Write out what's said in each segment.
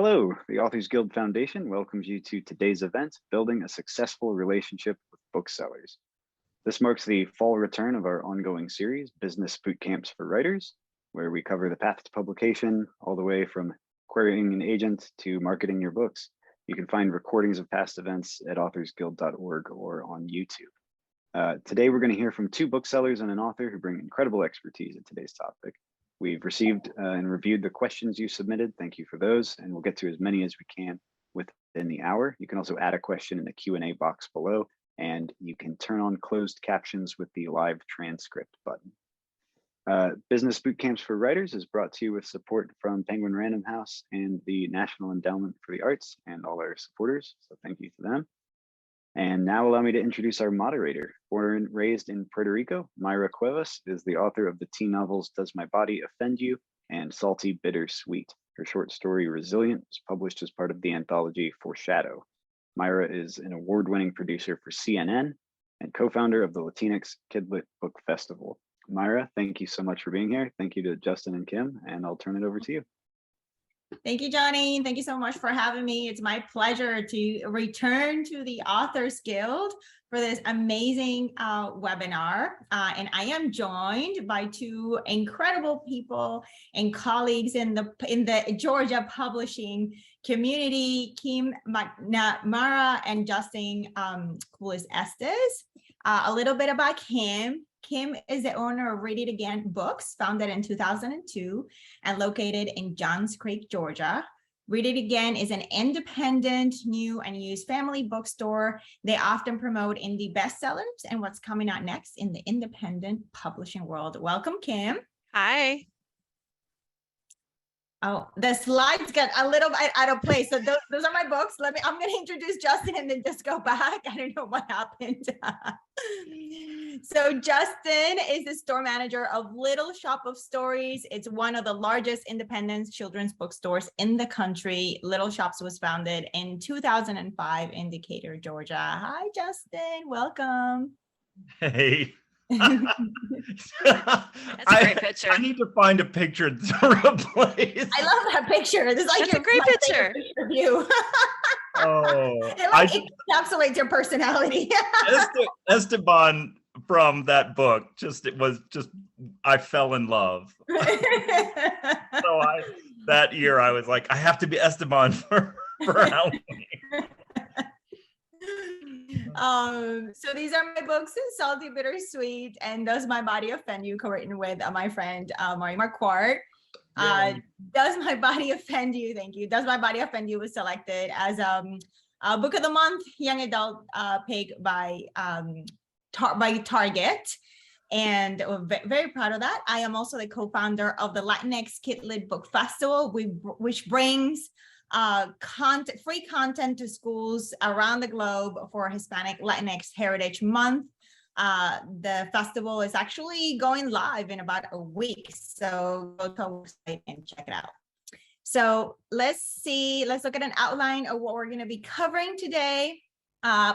Hello, the Authors Guild Foundation welcomes you to today's event, Building a Successful Relationship with Booksellers. This marks the fall return of our ongoing series, Business Boot Camps for Writers, where we cover the path to publication all the way from querying an agent to marketing your books. You can find recordings of past events at authorsguild.org or on YouTube. Today, we're going to hear from two booksellers and an author who bring incredible expertise at today's topic. We've received and reviewed the questions you submitted. Thank you for those, and we'll get to as many as we can within the hour. You can also add a question in the Q&A box below, and you can turn on closed captions with the live transcript button. Business Boot Camps for Writers is brought to you with support from Penguin Random House and the National Endowment for the Arts and all our supporters, so thank you to them. And now allow me to introduce our moderator. Born and raised in Puerto Rico, Mayra Cuevas is the author of the teen novels Does My Body Offend You and Salty Bitter Sweet. Her short story Resilient was published as part of the anthology Foreshadow. Mayra is an award-winning producer for CNN and co-founder of the Latinx Kidlit Book Festival. Mayra, thank you so much for being here. Thank you to Justin and Kim, and I'll turn it over to you. Thank you, Johnny. Thank you so much for having me. It's my pleasure to return to the Authors Guild for this amazing webinar. And I am joined by two incredible people and colleagues in the Georgia publishing community, Kim McNamara and Justin Colussy-Estes. A little bit about Kim. Kim is the owner of Read It Again Books, founded in 2002 and located in Johns Creek, Georgia. Read It Again is an independent, new and used family bookstore. They often promote indie bestsellers and what's coming out next in the independent publishing world. Welcome, Kim. Hi. Oh, the slides got a little bit out of place. So those are my books. I'm going to introduce Justin and then just go back. I don't know what happened. So Justin is the store manager of Little Shop of Stories. It's one of the largest independent children's bookstores in the country. Little Shops was founded in 2005 in Decatur, Georgia. Hi, Justin. Welcome. Hey. That's a great picture. I need to find a picture to replace. I love that picture. This is like That's a great picture. Of you. Oh, it encapsulates your personality. Esteban from that book. I fell in love. So that year I was like, I have to be Esteban for Halloween. So these are my books, Salty Bitter Sweet and Does My Body Offend You, co-written with my friend Mari Marquardt. Does My Body Offend You? Thank you. Does My Body Offend You was selected as Book of the Month, Young Adult pick by Target. And we're very proud of that. I am also the co-founder of the Latinx Kidlit Book Festival, which brings free content to schools around the globe for Hispanic Latinx Heritage Month. The festival is actually going live in about a week, so go to our website and check it out. So let's look at an outline of what we're going to be covering today.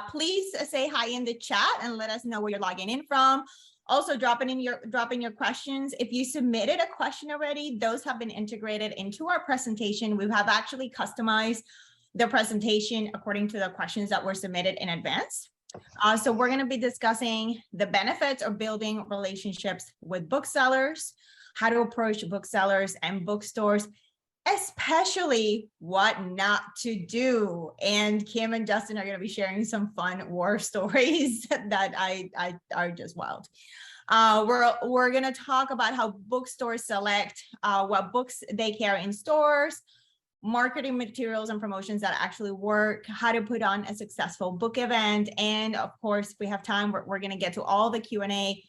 Please say hi in the chat and let us know where you're logging in from. Also, drop in your questions. If you submitted a question already, those have been integrated into our presentation. We have actually customized the presentation according to the questions that were submitted in advance. So we're going to be discussing the benefits of building relationships with booksellers, how to approach booksellers and bookstores, especially what not to do. And Kim and Justin are going to be sharing some fun war stories that I are just wild. We're going to talk about how bookstores select what books they carry in stores, marketing materials and promotions that actually work, how to put on a successful book event, and of course, if we have time, we're going to get to all the Q&A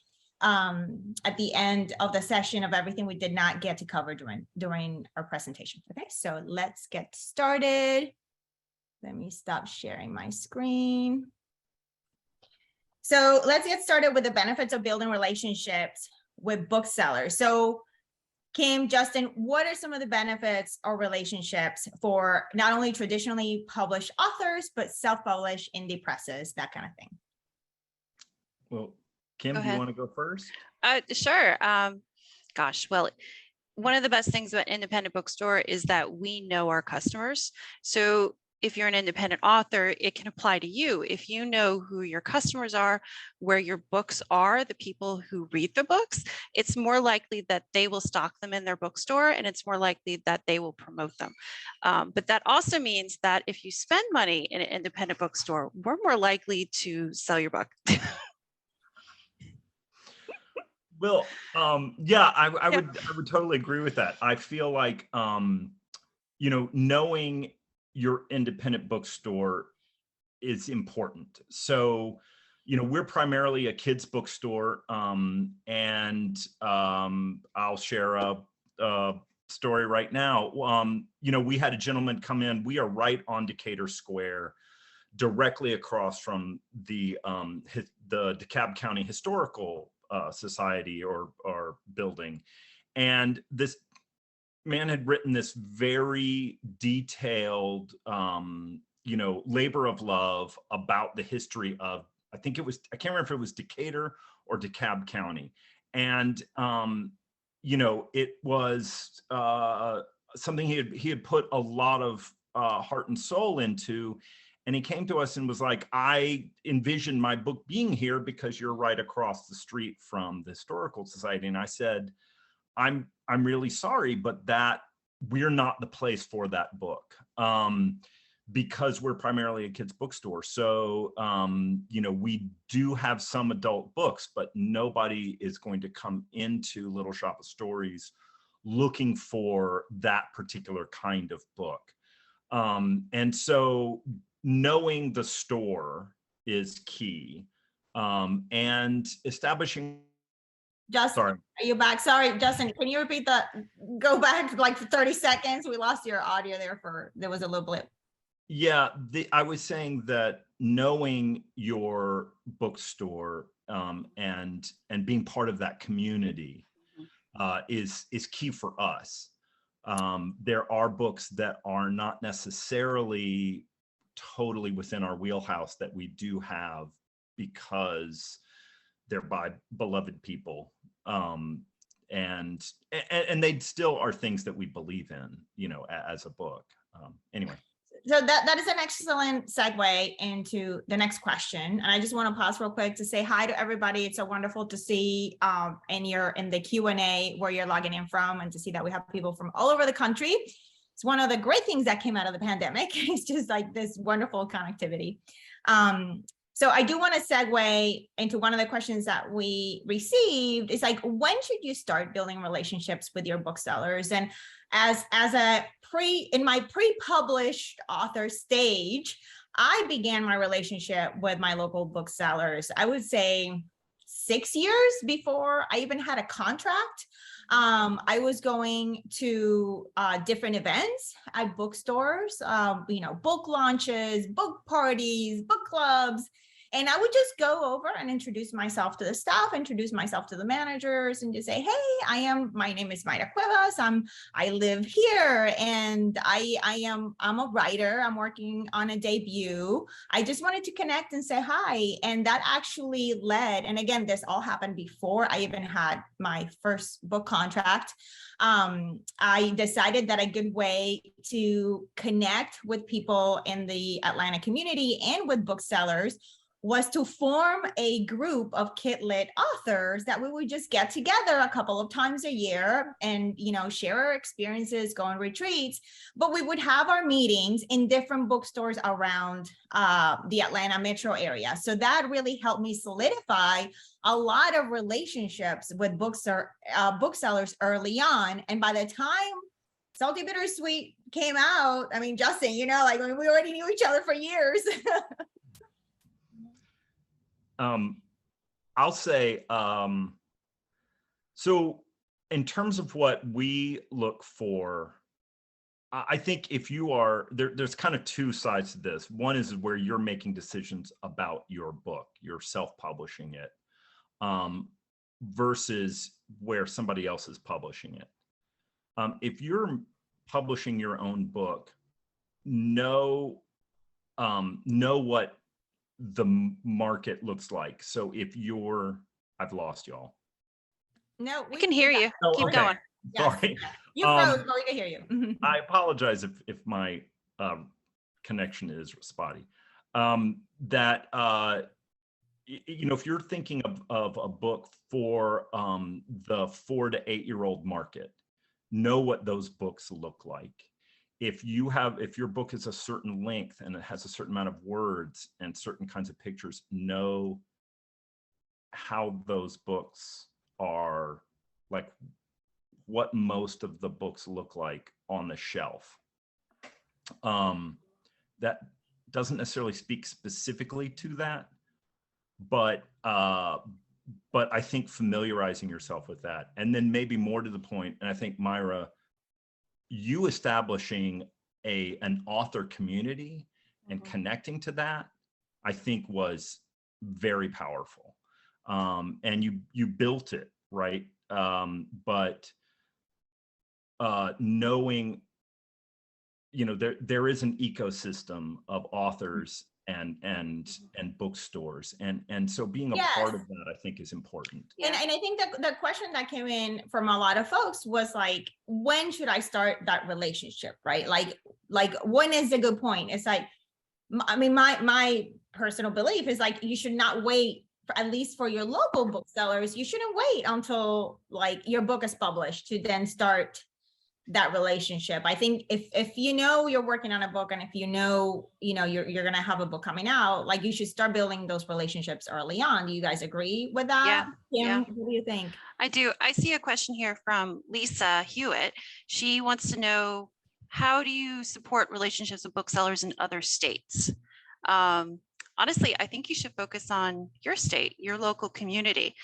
at the end of the session of everything we did not get to cover during our presentation. Okay, so let's get started. Let me stop sharing my screen. So let's get started with the benefits of building relationships with booksellers. So Kim, Justin, what are some of the benefits or relationships for not only traditionally published authors, but self-published indie presses, that kind of thing? Well, Kim, do you want to go first? Sure. Gosh, well, one of the best things about independent bookstore is that we know our customers. So if you're an independent author, it can apply to you. If you know who your customers are, where your books are, the people who read the books, it's more likely that they will stock them in their bookstore, and it's more likely that they will promote them. But that also means that if you spend money in an independent bookstore, we're more likely to sell your book. Well, yeah, I would totally agree with that. I feel like, you know, knowing your independent bookstore is important. So, you know, we're primarily a kids bookstore, and I'll share a story right now. You know, we had a gentleman come in. We are right on Decatur Square, directly across from the DeKalb County Historical Society or building, and this man had written this very detailed, you know, labor of love about the history of, I think it was, I can't remember if it was Decatur or DeKalb County. And, you know, it was something he had put a lot of heart and soul into. And he came to us and was like, I envisioned my book being here because you're right across the street from the Historical Society. And I said, I'm really sorry, but that we're not the place for that book, because we're primarily a kids bookstore. So, you know, we do have some adult books, but nobody is going to come into Little Shop of Stories looking for that particular kind of book. And so knowing the store is key, and establishing. Justin, Sorry. are you back? Sorry, Justin, can you repeat that? Go back like for 30 seconds. We lost your audio there was a little blip. Yeah, I was saying that knowing your bookstore, and being part of that community is key for us. There are books that are not necessarily totally within our wheelhouse that we do have because they're by beloved people, and they still are things that we believe in, you know, as a book. Anyway. So that is an excellent segue into the next question. And I just want to pause real quick to say hi to everybody. It's so wonderful to see in the Q&A where you're logging in from, and to see that we have people from all over the country. It's one of the great things that came out of the pandemic. It's just like this wonderful connectivity. So I do want to segue into one of the questions that we received. It's like, when should you start building relationships with your booksellers? And as in my pre-published author stage, I began my relationship with my local booksellers, I would say 6 years before I even had a contract. I was going to different events at bookstores, you know, book launches, book parties, book clubs. And I would just go over and introduce myself to the staff, introduce myself to the managers, and just say, hey, my name is Mayra Cuevas. I live here, and I'm a writer. I'm working on a debut. I just wanted to connect and say hi. And that actually led, and again, this all happened before I even had my first book contract. I decided that a good way to connect with people in the Atlanta community and with booksellers was to form a group of kid lit authors that we would just get together a couple of times a year and, you know, share our experiences, go on retreats, but we would have our meetings in different bookstores around the Atlanta metro area. So that really helped me solidify a lot of relationships with booksellers early on. And by the time Salty Bittersweet came out, I mean, Justin, you know, like we already knew each other for years. I'll say, so in terms of what we look for, I think if you are, there's kind of two sides to this. One is where you're making decisions about your book, you're self-publishing it, versus where somebody else is publishing it. If you're publishing your own book, know what the market looks like. So if you're, I've lost y'all. No, we can hear you. Oh, Keep okay. going. Yes. Sorry. You froze, but we can hear you. I apologize if my connection is spotty. That you know, if you're thinking of a book for the 4 to 8 year old market, know what those books look like. If your book is a certain length and it has a certain amount of words and certain kinds of pictures, know how those books are, like what most of the books look like on the shelf. That doesn't necessarily speak specifically to that, but I think familiarizing yourself with that, and then maybe more to the point, and I think, Myra, you establishing an author community and connecting to that, I think was very powerful. And you built it, right? But knowing, you know, there is an ecosystem of authors and bookstores, and so being a part of that, I think, is important. And I think that the question that came in from a lot of folks was like, when should I start that relationship, right? Like when is a good point? It's like, I mean, my personal belief is like, you should not wait, at least for your local booksellers. You shouldn't wait until like your book is published to then start that relationship. I think if you know you're working on a book, and if you know you're gonna have a book coming out, like you should start building those relationships early on. Do you guys agree with that? Yeah. Kim, what do you think? I do. I see a question here from Lisa Hewitt. She wants to know, how do you support relationships with booksellers in other states? Honestly, I think you should focus on your state, your local community.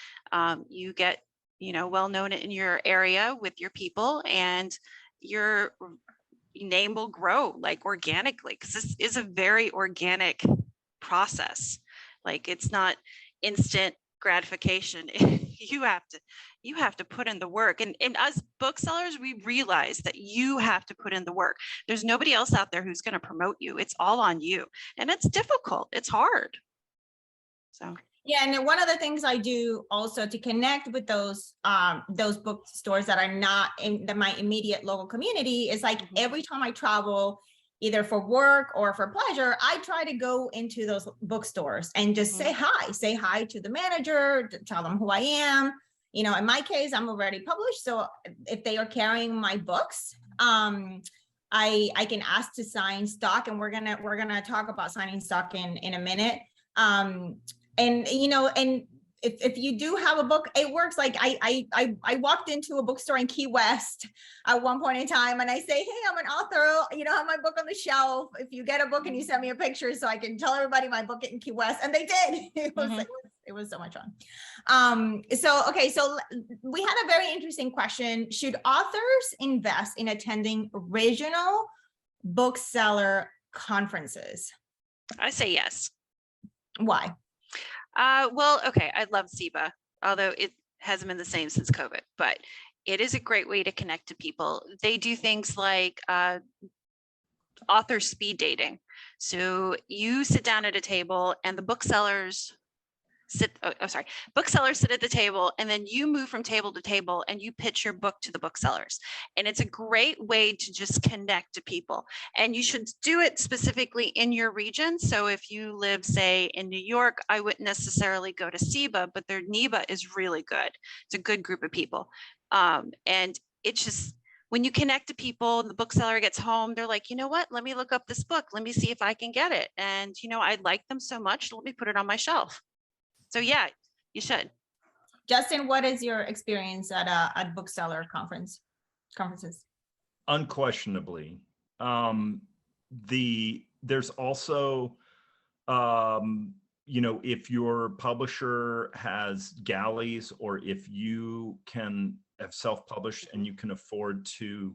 You get well known in your area with your people, and your name will grow like organically, because this is a very organic process. Like, it's not instant gratification. you have to put in the work, and as booksellers, we realize that you have to put in the work. There's nobody else out there who's going to promote you. It's all on you, and it's difficult. It's hard. So yeah, and one of the things I do also to connect with those bookstores that are not in my immediate local community is like, every time I travel, either for work or for pleasure, I try to go into those bookstores and just say hi to the manager, tell them who I am. You know, in my case, I'm already published, so if they are carrying my books, I can ask to sign stock, and we're gonna talk about signing stock in a minute. And if you do have a book, it works. Like I walked into a bookstore in Key West at one point in time, and I say, hey, I'm an author, I have my book on the shelf. If you get a book and you send me a picture so I can tell everybody my book in Key West, and they did. It was so much fun. So we had a very interesting question. Should authors invest in attending regional bookseller conferences? I say yes. Why? Well, okay, I love SIBA, although it hasn't been the same since COVID, but it is a great way to connect to people. They do things like author speed dating. So you sit down at a table, and the booksellers booksellers sit at the table, and then you move from table to table and you pitch your book to the booksellers. And it's a great way to just connect to people. And you should do it specifically in your region. So if you live, say, in New York, I wouldn't necessarily go to SIBA, but their NEBA is really good. It's a good group of people. And it's just, when you connect to people, the bookseller gets home, they're like, you know what, let me look up this book. Let me see if I can get it. And, I like them so much, let me put it on my shelf. So yeah, you should. Justin, what is your experience at bookseller conferences? Unquestionably. There's also, if your publisher has galleys, or if you can have self-published and you can afford to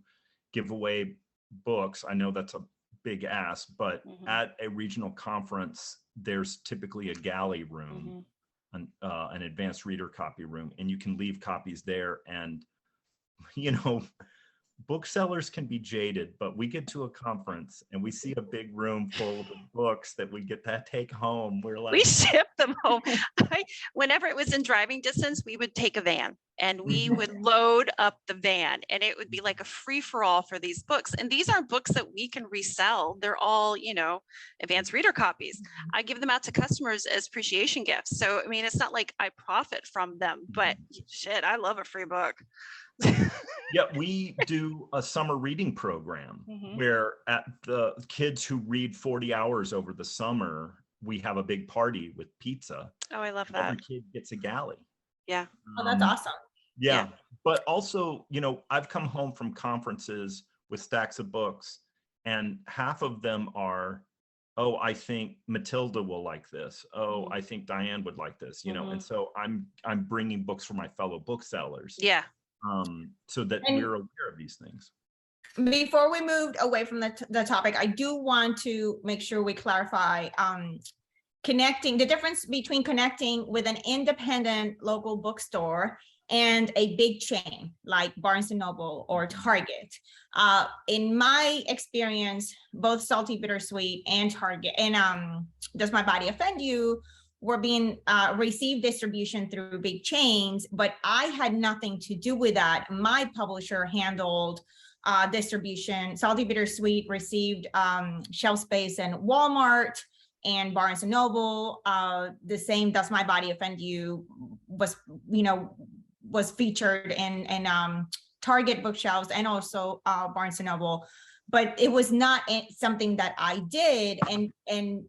give away books, I know that's a big ask, but at a regional conference, there's typically a galley room. An advanced reader copy room, and you can leave copies there. And booksellers can be jaded, but we get to a conference and we see a big room full of books that we get to take home. We're like, We ship them home. Whenever it was in driving distance, we would take a van and we would load up the van, and it would be like a free for all for these books. And these are books that we can resell. They're all, advanced reader copies. I give them out to customers as appreciation gifts. So, I mean, it's not like I profit from them, but shit, I love a free book. Yeah, we do a summer reading program where at the kids who read 40 hours over the summer, we have a big party with pizza. Oh, I love that. Every kid gets a galley. Yeah. Oh, that's awesome. Yeah. But also, I've come home from conferences with stacks of books, and half of them are, oh, I think Matilda will like this. Oh, I think Diane would like this, and so I'm bringing books for my fellow booksellers. Yeah. So that we're aware of these things. Before we moved away from the topic, I do want to make sure we clarify connecting the difference between connecting with an independent local bookstore and a big chain like Barnes & Noble or Target. In my experience, both Salty Bittersweet and Target and Does My Body Offend You were being received distribution through big chains, but I had nothing to do with that. My publisher handled distribution. Salty Bittersweet received shelf space in Walmart and Barnes & Noble. The same Does My Body Offend You was featured in Target bookshelves and also Barnes & Noble, but it was not something that I did, and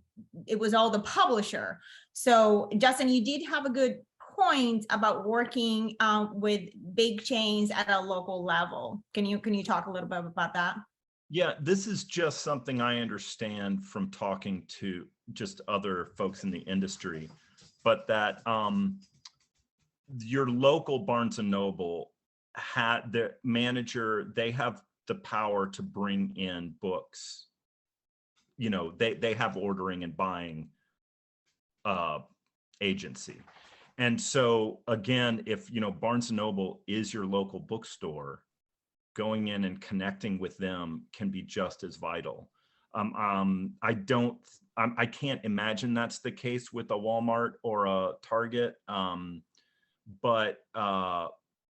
it was all the publisher. So Justin, you did have a good point about working with big chains at a local level. Can you talk a little bit about that? Yeah, this is just something I understand from talking to just other folks in the industry, but that your local Barnes & Noble had the manager, they have the power to bring in books. They have ordering and buying agency. And so again, if Barnes & Noble is your local bookstore, going in and connecting with them can be just as vital. I can't imagine that's the case with a Walmart or a Target. But so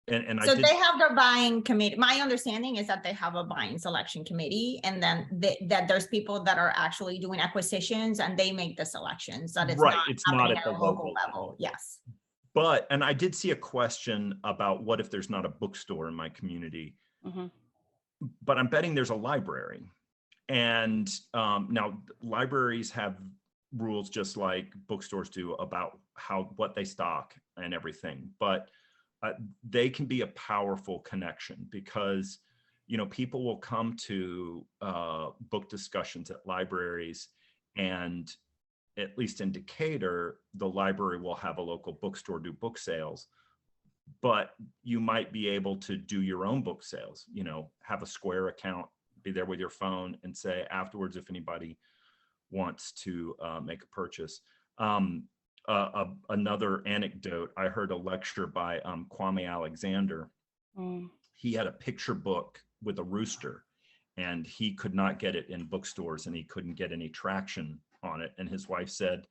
they have their buying committee. My understanding is that they have a buying selection committee, and then that there's people that are actually doing acquisitions and they make the selections. That it's right. Not it's not at the local level. Yes. And I did see a question about what if there's not a bookstore in my community, but I'm betting there's a library. And now libraries have rules just like bookstores do about what they stock and everything, but they can be a powerful connection because people will come to book discussions at libraries, and at least in Decatur, the library will have a local bookstore do book sales, but you might be able to do your own book sales, have a Square account, be there with your phone and say afterwards if anybody wants to make a purchase. Another anecdote, I heard a lecture by Kwame Alexander. He had a picture book with a rooster, and he could not get it in bookstores, and he couldn't get any traction on it. And his wife said,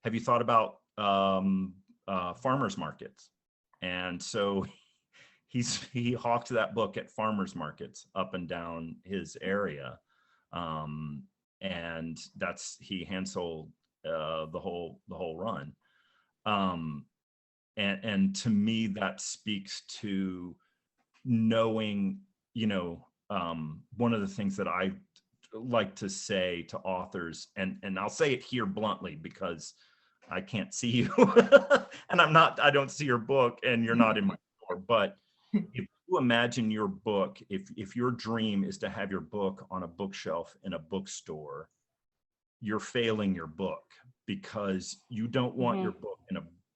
have you thought about farmers markets? And so he hawked that book at farmers markets up and down his area. And he hand sold the whole run. And to me, that speaks to knowing, one of the things that I like to say to authors, and I'll say it here bluntly because I can't see you and I don't see your book and you're not in my store, but if you imagine your book, if your dream is to have your book on a bookshelf in a bookstore, you're failing your book because you don't want your book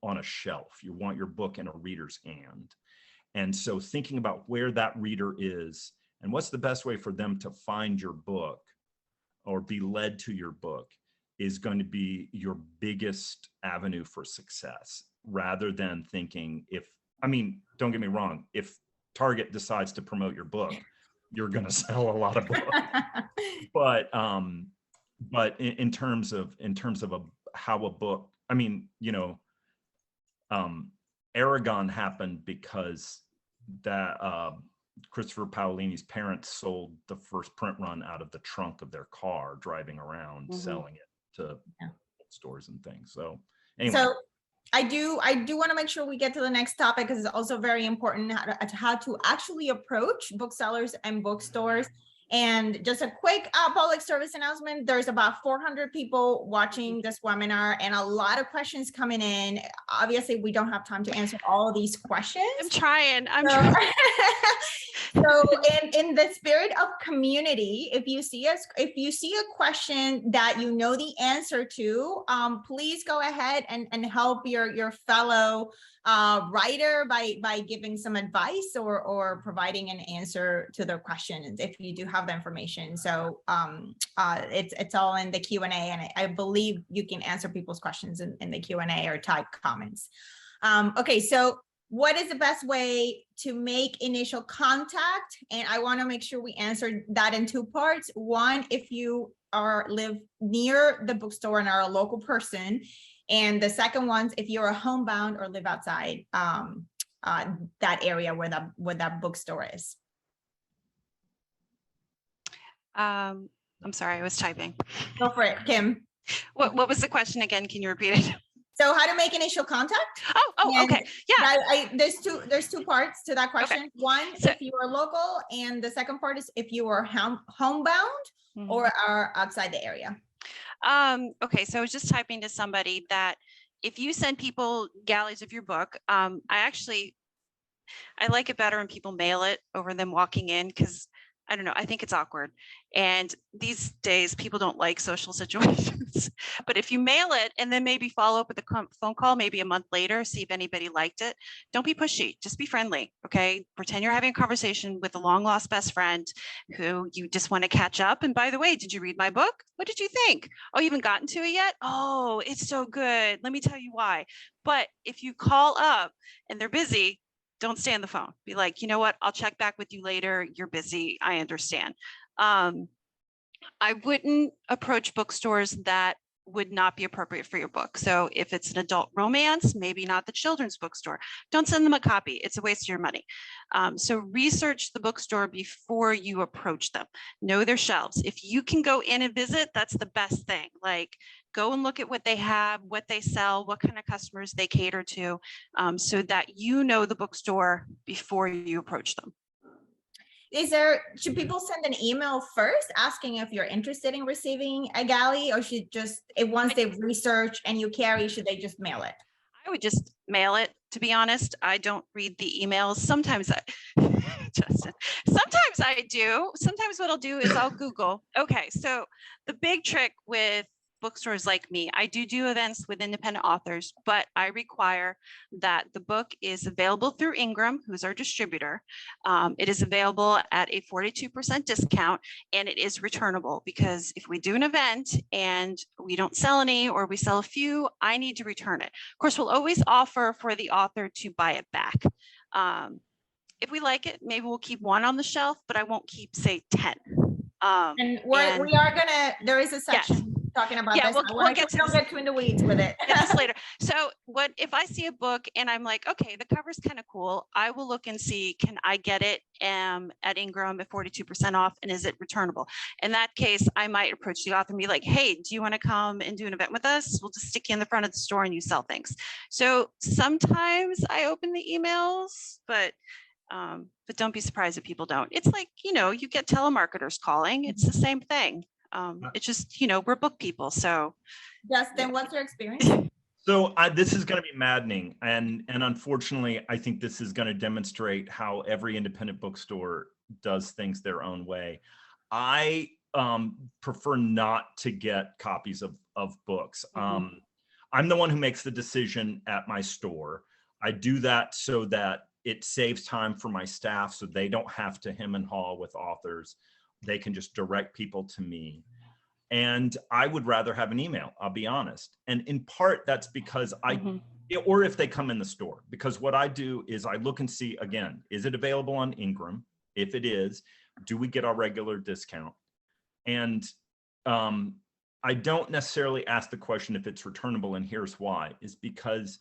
on a shelf. You want your book in a reader's hand. And so thinking about where that reader is and what's the best way for them to find your book or be led to your book is going to be your biggest avenue for success, rather than thinking don't get me wrong, if Target decides to promote your book, you're going to sell a lot of books. But in terms of how a book, I mean, you know, Aragon happened because that Christopher Paolini's parents sold the first print run out of the trunk of their car, driving around selling it to stores and things. So anyway. So I do want to make sure we get to the next topic, because it's also very important how to actually approach booksellers and bookstores. And just a quick public service announcement, there's about 400 people watching this webinar and a lot of questions coming in. Obviously, we don't have time to answer all of these questions. I'm trying. So in the spirit of community, if you see a question that you know the answer to, please go ahead and help your fellow writer by giving some advice or providing an answer to their questions if you do have the information. So it's all in the Q&A, and I believe you can answer people's questions in the Q&A or type comments. Okay, so what is the best way to make initial contact? And I want to make sure we answer that in two parts. One, if you live near the bookstore and are a local person. And the second one, if you're a homebound or live outside that area where that bookstore is. I'm sorry, I was typing. Go for it, Kim. What was the question again? Can you repeat it? So how to make initial contact? Oh, okay. Yeah. There's two parts to that question. Okay. One, So, if you are local, and the second part is if you are homebound or are outside the area. Okay, so I was just typing to somebody that if you send people galleys of your book, I like it better when people mail it over them walking in, because I don't know, I think it's awkward. And these days people don't like social situations. But if you mail it and then maybe follow up with a phone call, maybe a month later, see if anybody liked it, don't be pushy, just be friendly, okay? Pretend you're having a conversation with a long lost best friend who you just want to catch up. And by the way, did you read my book? What did you think? Oh, you haven't gotten to it yet? Oh, it's so good. Let me tell you why. But if you call up and they're busy, don't stay on the phone. Be like, you know what? I'll check back with you later. You're busy. I understand. I wouldn't approach bookstores that would not be appropriate for your book. So if it's an adult romance, maybe not the children's bookstore. Don't send them a copy. It's a waste of your money. So research the bookstore before you approach them. Know their shelves. If you can go in and visit, that's the best thing. Like, go and look at what they have, what they sell, what kind of customers they cater to, so that you know the bookstore before you approach them. Should people send an email first asking if you're interested in receiving a galley, or should just, once they've researched and you carry, should they just mail it? I would just mail it, to be honest. I don't read the emails. Sometimes sometimes I do. Sometimes what I'll do is I'll Google. Okay, so the big trick with bookstores like me, I do events with independent authors, but I require that the book is available through Ingram, who's our distributor. It is available at a 42% discount, and it is returnable, because if we do an event and we don't sell any, or we sell a few, I need to return it. Of course, we'll always offer for the author to buy it back. If we like it, maybe we'll keep one on the shelf, but I won't keep, say, 10. And we are gonna, there is a section. Yes. Talking about this. We'll get too in the weeds with it. Get this later. So what if I see a book and I'm like, okay, the cover's kind of cool, I will look and see, can I get it at Ingram at 42% off, and is it returnable? In that case, I might approach the author and be like, hey, do you want to come and do an event with us? We'll just stick you in the front of the store and you sell things. So sometimes I open the emails, but don't be surprised if people don't. It's like, you get telemarketers calling. It's the same thing. It's just, we're book people. So Justin, what's your experience? So this is going to be maddening. And unfortunately, I think this is going to demonstrate how every independent bookstore does things their own way. I prefer not to get copies of books. I'm the one who makes the decision at my store. I do that so that it saves time for my staff, so they don't have to hem and haw with authors. They can just direct people to me. And I would rather have an email, I'll be honest. And in part, that's because or if they come in the store, because what I do is I look and see, again, is it available on Ingram? If it is, do we get our regular discount? And I don't necessarily ask the question if it's returnable, and here's why, is because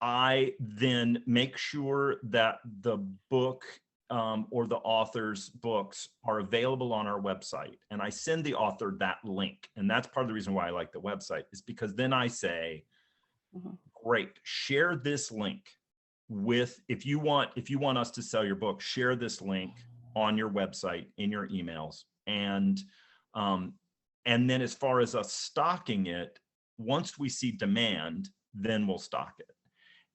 I then make sure that the book or the author's books are available on our website. And I send the author that link. And that's part of the reason why I like the website, is because then I say, great, share this link with, if you want us to sell your book, share this link on your website in your emails. And then as far as us stocking it, once we see demand, then we'll stock it.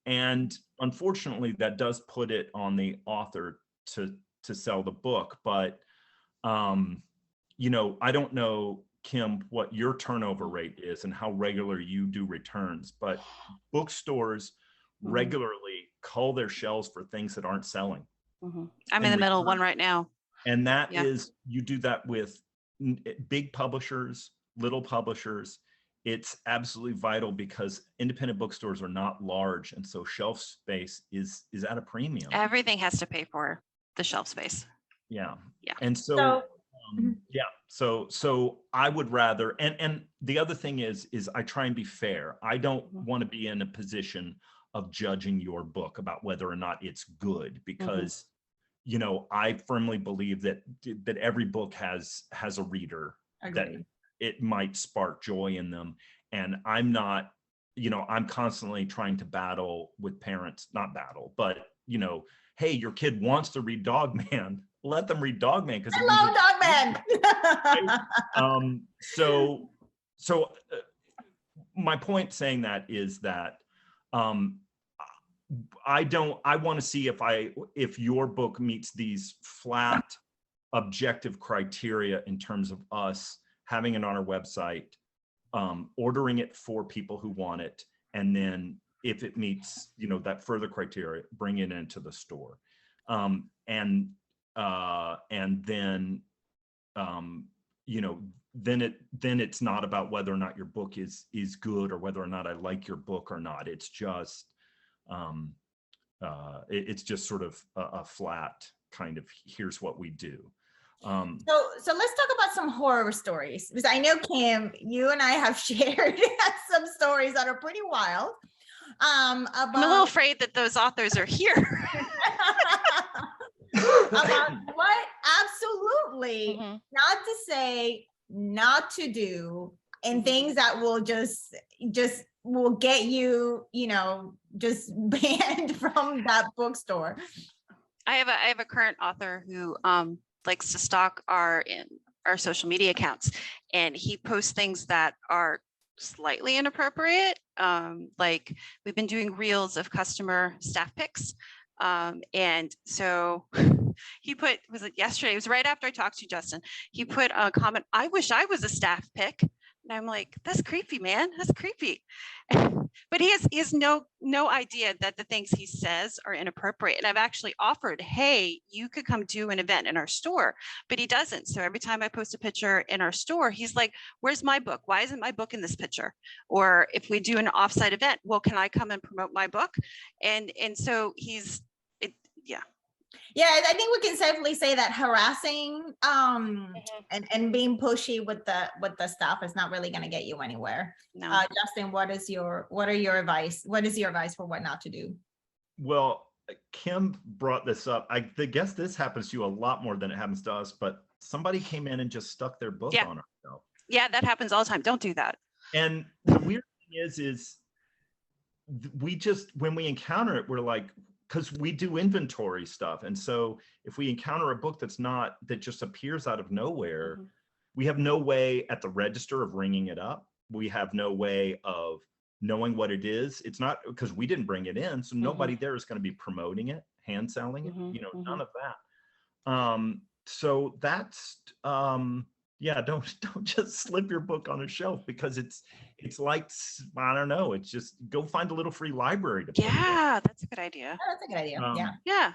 And unfortunately, that does put it on the author to sell the book. But, you know, I don't know, Kim, what your turnover rate is and how regular you do returns, but bookstores regularly cull their shelves for things that aren't selling. I'm in the middle of one right now. And that is, you do that with big publishers, little publishers. It's absolutely vital because independent bookstores are not large. And so shelf space is at a premium. Everything has to pay for the shelf space. Yeah. Yeah. And so so I would rather, and the other thing is I try and be fair. I don't want to be in a position of judging your book about whether or not it's good, because you know, I firmly believe that every book has a reader. Agreed. That it might spark joy in them. And I'm not, you know, I'm constantly trying to battle with parents, not battle, but, you know, hey, your kid wants to read Dogman, let them read Dogman. Because I love Dogman. So my point saying that is that I want to see if your book meets these flat objective criteria in terms of us having it on our website, ordering it for people who want it, and then if it meets, you know, that further criteria, bring it into the store, and then you know, then it's not about whether or not your book is good or whether or not I like your book or not. It's just it's just sort of a flat kind of, here's what we do. So let's talk about some horror stories, because I know, Kim, you and I have shared some stories that are pretty wild. I'm a little afraid that those authors are here. About what absolutely not to say, not to do, and things that will just will get you, you know, just banned from that bookstore. I have a current author who likes to stalk our social media accounts, and he posts things that are slightly inappropriate. Like, we've been doing reels of customer staff pics, and so he put, was it yesterday? It was right after I talked to you, Justin. He put a comment, "I wish I was a staff pic." And I'm like, that's creepy, man. That's creepy. But he has no idea that the things he says are inappropriate. And I've actually offered, hey, you could come do an event in our store, but he doesn't. So every time I post a picture in our store, he's like, where's my book? Why isn't my book in this picture? Or if we do an offsite event, well, can I come and promote my book? And so Yeah, I think we can safely say that harassing and being pushy with the stuff is not really going to get you anywhere. No. Justin, what is your advice? What is your advice for what not to do? Well, Kim brought this up. I guess this happens to you a lot more than it happens to us, but somebody came in and just stuck their book on our shelf. Yeah, that happens all the time. Don't do that. And the weird thing is we just, when we encounter it, we're like, because we do inventory stuff. And so if we encounter a book that just appears out of nowhere, we have no way at the register of ringing it up. We have no way of knowing what it is. It's not because we didn't bring it in. So nobody there is going to be promoting it, hand selling it, you know, none of that. So that's, yeah, don't just slip your book on a shelf, because it's like, I don't know, it's just, go find a little free library to that's a good idea. That's a good idea. Yeah.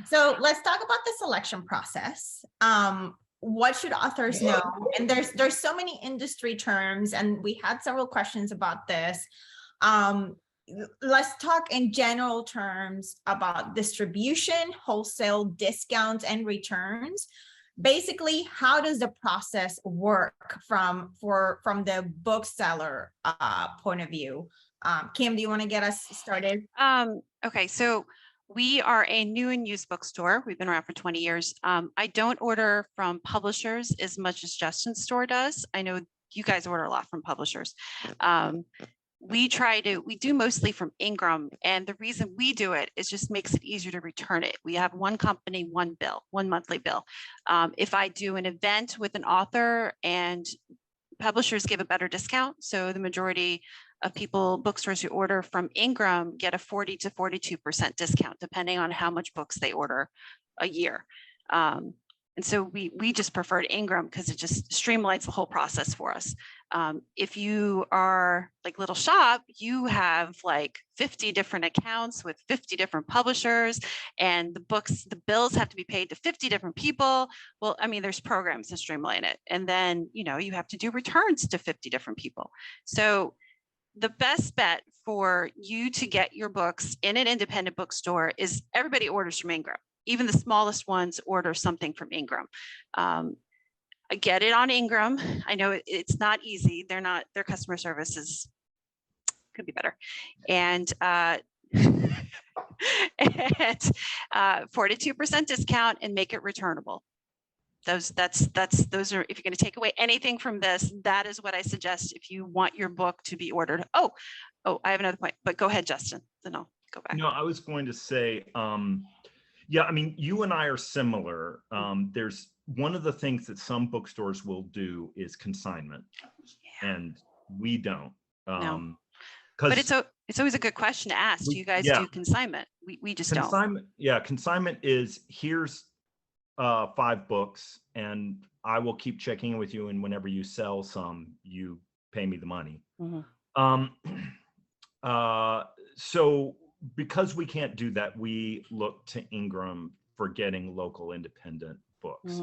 So let's talk about the selection process. What should authors know? And there's so many industry terms, and we had several questions about this. let's talk in general terms about distribution, wholesale discounts, and returns. Basically, how does the process work from the bookseller point of view? Kim, do you want to get us started? Okay, so we are a new and used bookstore. We've been around for 20 years. I don't order from publishers as much as Justin's store does. I know you guys order a lot from publishers. We do mostly from Ingram, and the reason we do it is just makes it easier to return it. We have one company, one bill, one monthly bill. If I do an event with an author, and publishers give a better discount, so the majority of bookstores who order from Ingram get a 40 to 42% discount, depending on how much books they order a year. And so we just preferred Ingram because it just streamlines the whole process for us. If you are like Little Shop, you have like 50 different accounts with 50 different publishers, and the bills have to be paid to 50 different people. Well, I mean, there's programs to streamline it. And then, you have to do returns to 50 different people. So the best bet for you to get your books in an independent bookstore is everybody orders from Ingram. Even the smallest ones order something from Ingram. I get it on Ingram. I know it's not easy. Their customer service could be better. And 42% discount and make it returnable. Those are, if you're going to take away anything from this, that is what I suggest if you want your book to be ordered. Oh, I have another point, but go ahead, Justin. Then I'll go back. No, I was going to say, yeah, I mean, you and I are similar. There's one of the things that some bookstores will do is consignment, and we don't. No. But it's always a good question to ask. Do you guys do consignment? We just don't. Yeah, consignment is here's 5 books, and I will keep checking in with you, and whenever you sell some, you pay me the money. So because we can't do that, we look to Ingram for getting local independent books.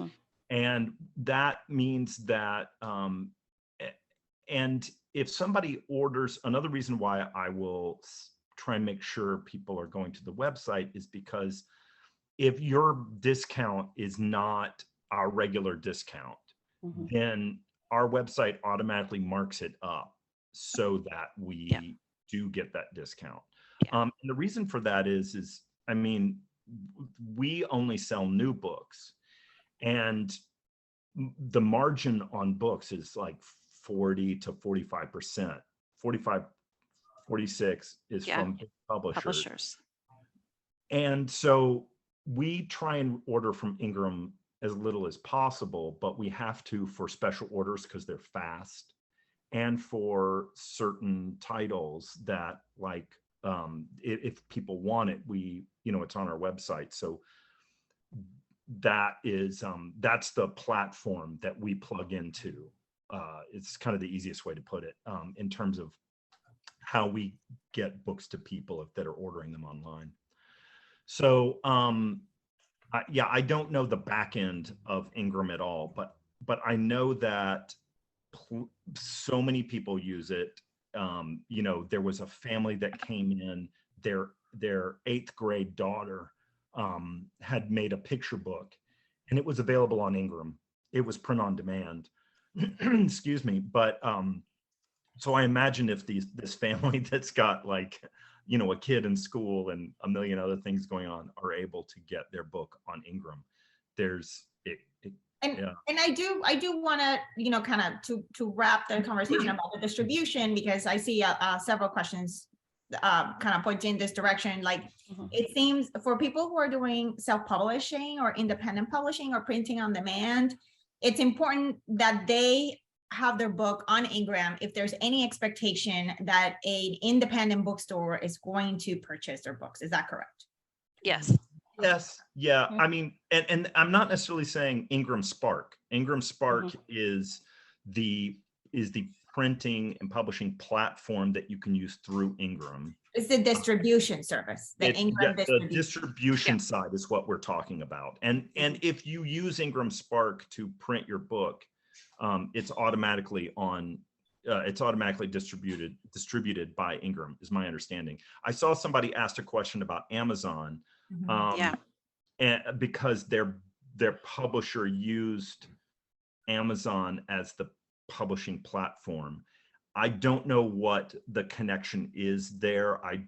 And that means that, and if somebody orders, another reason why I will try and make sure people are going to the website is because if your discount is not our regular discount, then our website automatically marks it up so that we do get that discount. And the reason for that is, I mean, we only sell new books, and the margin on books is like 40 to 45%. 46 is from publishers. And so we try and order from Ingram as little as possible, but we have to for special orders because they're fast, and for certain titles that like, if people want it, it's on our website. So that is, that's the platform that we plug into. It's kind of the easiest way to put it, in terms of how we get books to people that are ordering them online. So, I don't know the back end of Ingram at all, but I know that so many people use it. There was a family that came in, their 8th grade daughter had made a picture book, and it was available on Ingram. It was print on demand. Excuse me. But so I imagine if this family that's got like, a kid in school and a million other things going on are able to get their book on Ingram, And I do want to, kind of to wrap the conversation about the distribution, because I see several questions kind of pointing in this direction. Like, it seems for people who are doing self-publishing or independent publishing or printing on demand, it's important that they have their book on Ingram if there's any expectation that an independent bookstore is going to purchase their books. Is that correct? Yes. Yes. Yeah. I mean, and I'm not necessarily saying Ingram Spark. Ingram Spark is the printing and publishing platform that you can use through Ingram. It's the distribution service. The distribution side is what we're talking about. And if you use Ingram Spark to print your book, it's automatically on it's automatically distributed by Ingram, is my understanding. I saw somebody asked a question about Amazon, Yeah. and because their publisher used Amazon as the publishing platform. I don't know what the connection is there. I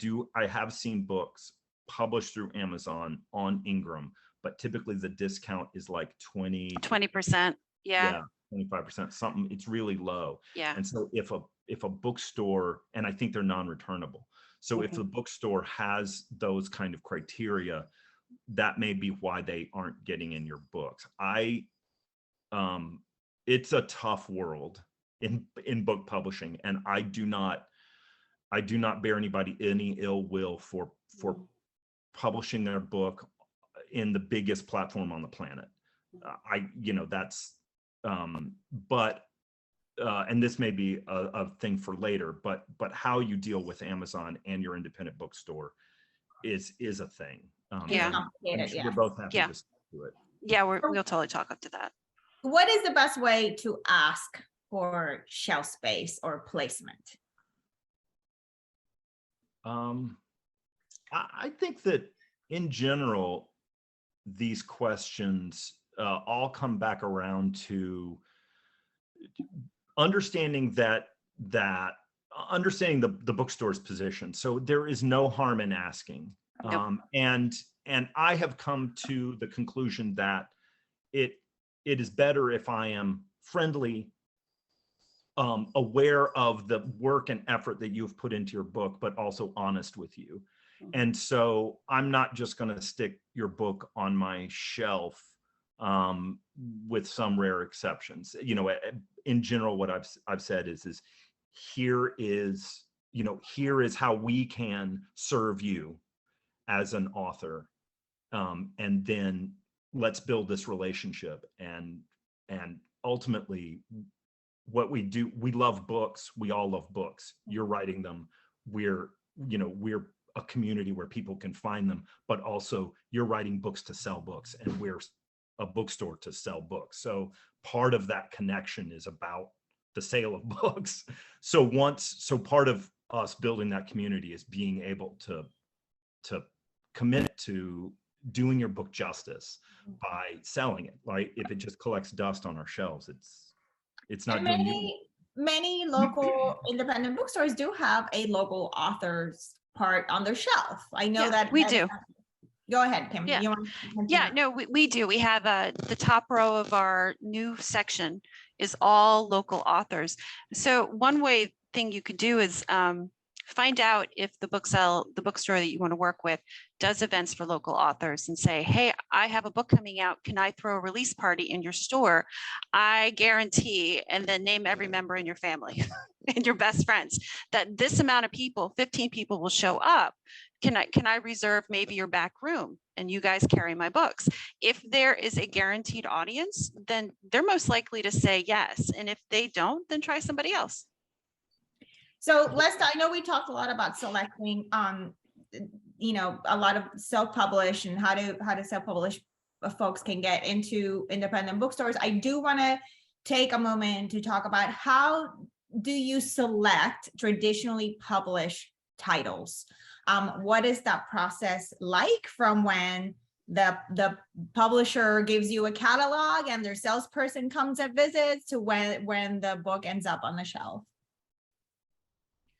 have seen books published through Amazon on Ingram, but typically the discount is like 20%. Yeah. 25%, something. It's really low. Yeah. And so if a bookstore, and I think they're non-returnable. So if the bookstore has those kind of criteria, that may be why they aren't getting in your books. It's a tough world in book publishing, and I do not bear anybody any ill will for publishing their book in the biggest platform on the planet. And this may be a thing for later, but how you deal with Amazon and your independent bookstore is a thing. Yeah. We're both happy to do it. Yeah, we'll totally talk up to that. What is the best way to ask for shelf space or placement? I think that in general, these questions all come back around to understanding understanding the bookstore's position. So there is no harm in asking. Nope. And I have come to the conclusion that it is better if I am friendly, aware of the work and effort that you've put into your book, but also honest with you. And so I'm not just going to stick your book on my shelf with some rare exceptions. In general, what I've said is here is how we can serve you as an author, and then let's build this relationship. And ultimately, what we do, we love books. We all love books. You're writing them. We're a community where people can find them, but also you're writing books to sell books, and we're a bookstore to sell books. So part of that connection is about the sale of books. So part of us building that community is being able to commit to doing your book justice by selling it. Right? If it just collects dust on our shelves, it's not doing you. Many local independent bookstores do have a local authors part on their shelf. I know that we do. Go ahead, Kim. Yeah. You want to Yeah, no, we do. We have the top row of our new section is all local authors. So one thing you could do is find out if the bookstore that you want to work with does events for local authors, and say, hey, I have a book coming out. Can I throw a release party in your store? I guarantee, and then name every member in your family and your best friends, that this amount of people, 15 people, will show up. Can I reserve maybe your back room and you guys carry my books? If there is a guaranteed audience, then they're most likely to say yes. And if they don't, then try somebody else. So Lesta, I know we talked a lot about selecting, a lot of self-publish and how to self-publish folks can get into independent bookstores. I do want to take a moment to talk about how do you select traditionally published titles? What is that process like from when the publisher gives you a catalog and their salesperson comes and visits to when the book ends up on the shelf?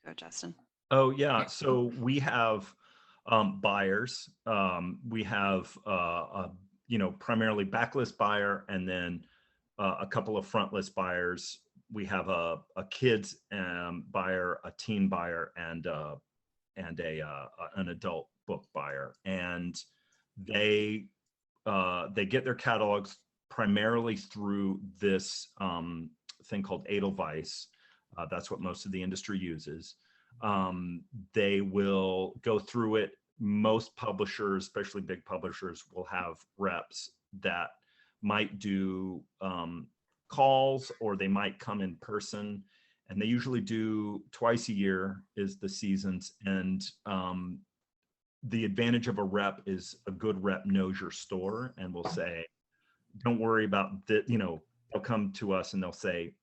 Go, Justin. Oh, yeah. So we have buyers. We have, primarily backlist buyer, and then a couple of frontlist buyers. We have a kids buyer, a teen buyer, and an adult book buyer. And they get their catalogs primarily through this thing called Edelweiss. That's what most of the industry uses. They will go through it. Most publishers, especially big publishers, will have reps that might do calls, or they might come in person. And they usually do twice a year is the seasons. And the advantage of a rep is a good rep knows your store and will say, don't worry about that. They'll come to us and they'll say,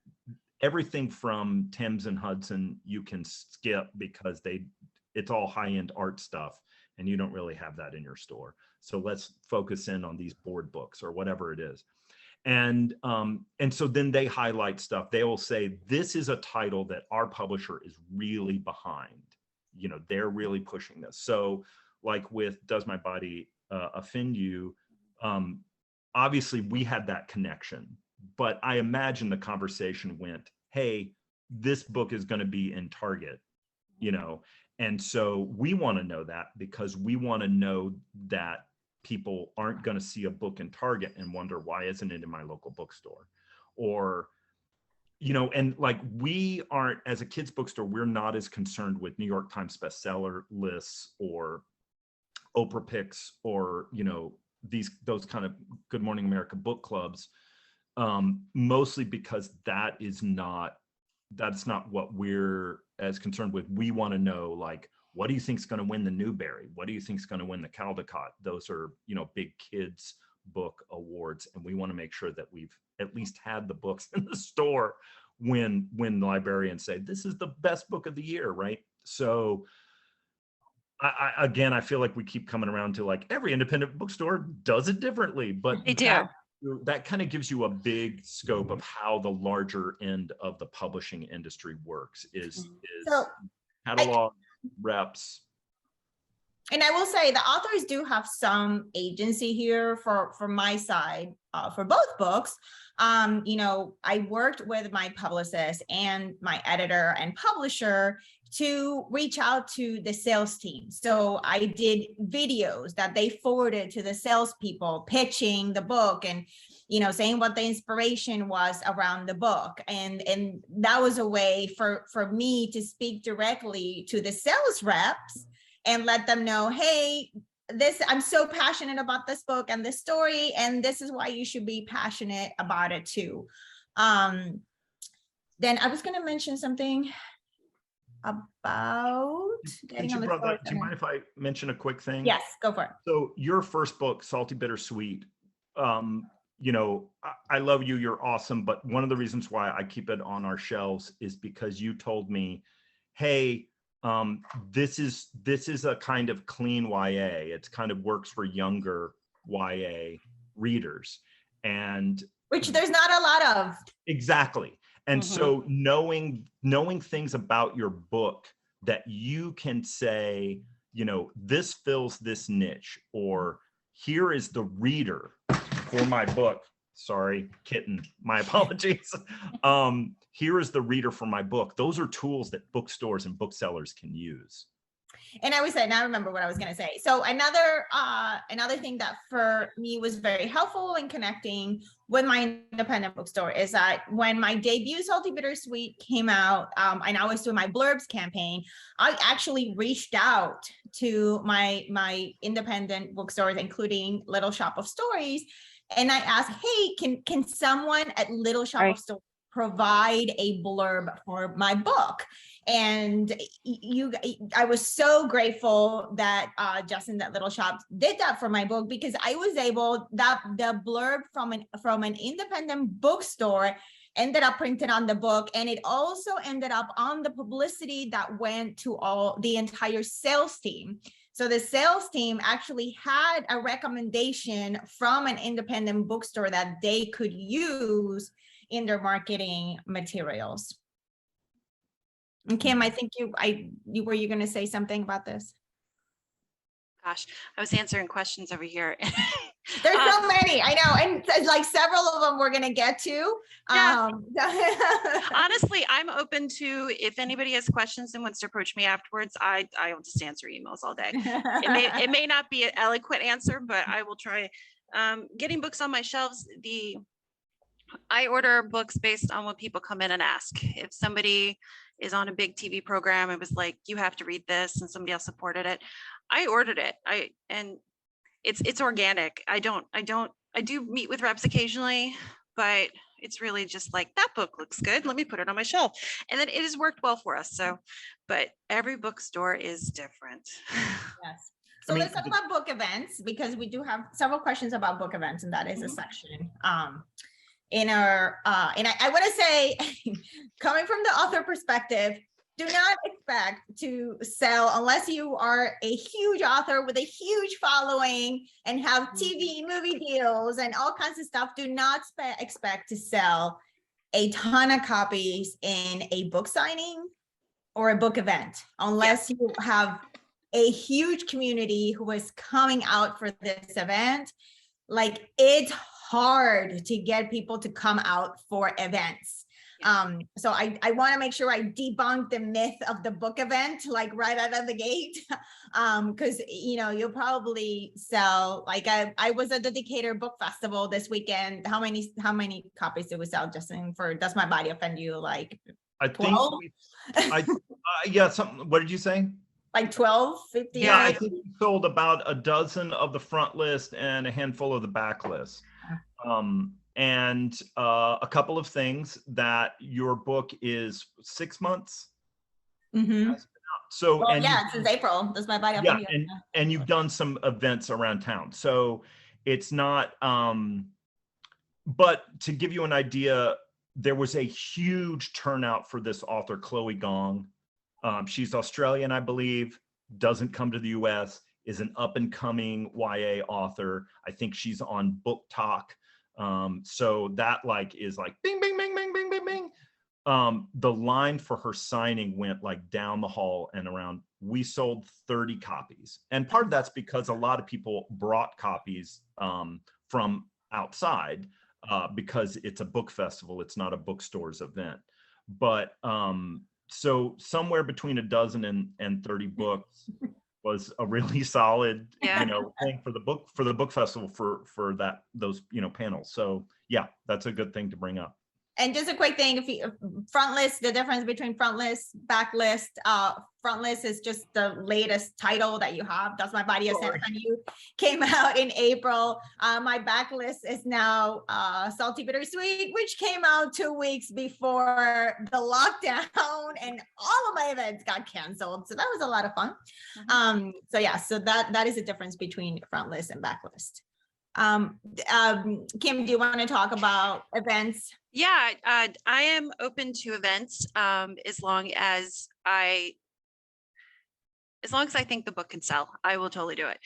everything from Thames and Hudson you can skip because it's all high-end art stuff, and you don't really have that in your store. So let's focus in on these board books or whatever it is. And so then they highlight stuff. They will say, this is a title that our publisher is really behind. You know, they're really pushing this. So like with Does My Body Offend You? Obviously we had that connection, but I imagine the conversation went, hey, this book is going to be in Target, you know, and so we want to know that because we want to know that people aren't going to see a book in Target and wonder, why isn't it in my local bookstore? Or, you know, and like we aren't, as a kids bookstore, we're not as concerned with New York Times bestseller lists or Oprah picks or, you know, those kind of Good Morning America book clubs, mostly because that's not what we're as concerned with. We want to know, like, what do you think is going to win the Newbery? What do you think is going to win the Caldecott? Those are, you know, big kids book awards. And we want to make sure that we've at least had the books in the store when the librarians say, this is the best book of the year, right? So I feel like we keep coming around to like every independent bookstore does it differently, but They do. That kind of gives you a big scope of how the larger end of the publishing industry works is So catalog, reps. And I will say the authors do have some agency here for my side for both books. You know, I worked with my publicist and my editor and publisher to reach out to the sales team. So I did videos that they forwarded to the salespeople, pitching the book and, you know, saying what the inspiration was around the book. And that was a way for me to speak directly to the sales reps and let them know, hey, I'm so passionate about this book and this story, and this is why you should be passionate about it too. Then I was going to mention something about getting on the floor. Do you mind if I mention a quick thing? Yes, go for it. So your first book, Salty Bittersweet, you know, I love you, you're awesome, but one of the reasons why I keep it on our shelves is because you told me, hey, this is a kind of clean YA. It's kind of works for younger YA readers, and which there's not a lot of. Exactly. And so knowing things about your book that you can say, you know, this fills this niche, or here is the reader for my book. Sorry, kitten, my apologies. Here is the reader for my book. Those are tools that bookstores and booksellers can use. And I was saying, now I remember what I was going to say. So another thing that for me was very helpful in connecting with my independent bookstore is that when my debut Salty Bittersweet came out, and I was doing my blurbs campaign, I actually reached out to my independent bookstores, including Little Shop of Stories, and I asked, hey, can someone at Little Shop of Stories provide a blurb for my book? And I was so grateful that Justin, that Little Shop, did that for my book, because I was able, that the blurb from an independent bookstore ended up printed on the book, and it also ended up on the publicity that went to the entire sales team. So the sales team actually had a recommendation from an independent bookstore that they could use in their marketing materials. And Kim, I think were you going to say something about this? Gosh, I was answering questions over here. There's so many, I know, and like several of them we're going to get to. Yeah. Honestly, I'm open to, if anybody has questions and wants to approach me afterwards, I'll just answer emails all day. It may not be an eloquent answer, but I will try. Getting books on my shelves, I order books based on what people come in and ask. If somebody is on a big TV program, it was like, you have to read this, and somebody else supported it, I ordered it. And it's organic. I do meet with reps occasionally, but it's really just like, that book looks good, let me put it on my shelf. And then it has worked well for us. So, but every bookstore is different. Yes. So let's talk about book events, because we do have several questions about book events, and that is a section in our, and I want to say, coming from the author perspective, do not expect to sell unless you are a huge author with a huge following and have TV, movie deals, and all kinds of stuff. Do not expect to sell a ton of copies in a book signing or a book event, unless you have a huge community who is coming out for this event. Like, it's hard to get people to come out for events. So I want to make sure I debunk the myth of the book event, like right out of the gate. Because, you know, you'll probably sell, like I was at the Decatur Book Festival this weekend. How many copies did we sell, Justin, for Does My Body Offend You? Like, I 12? think yeah, something. What did you say? Like 12, 15? Yeah, I think we sold about a dozen of the front list and a handful of the back list. And a couple of things that your book is 6 months. Mm-hmm. So, well, and yeah, since April. Does My Body Offend You? And you've done some events around town. So it's not, but to give you an idea, there was a huge turnout for this author, Chloe Gong. She's Australian, I believe, doesn't come to the US, is an up and coming YA author. I think she's on Book Talk. So that is like bing, bing, bing, bing, bing, bing, bing. The line for her signing went like down the hall and around. We sold 30 copies. And part of that's because a lot of people brought copies from outside because it's a book festival. It's not a bookstores event. But so somewhere between a dozen and 30 books was a really solid, thing for the book festival for those panels. So yeah, that's a good thing to bring up. And just a quick thing, if you front list, the difference between front list, back list, front list is just the latest title that you have. Does My Body Offend You came out in April. My back list is now Salty Bittersweet, which came out 2 weeks before the lockdown, and all of my events got canceled. So that was a lot of fun. Mm-hmm. So yeah, so that is the difference between front list and back list. Kim, do you want to talk about events? Yeah, I am open to events as long as I think the book can sell. I will totally do it.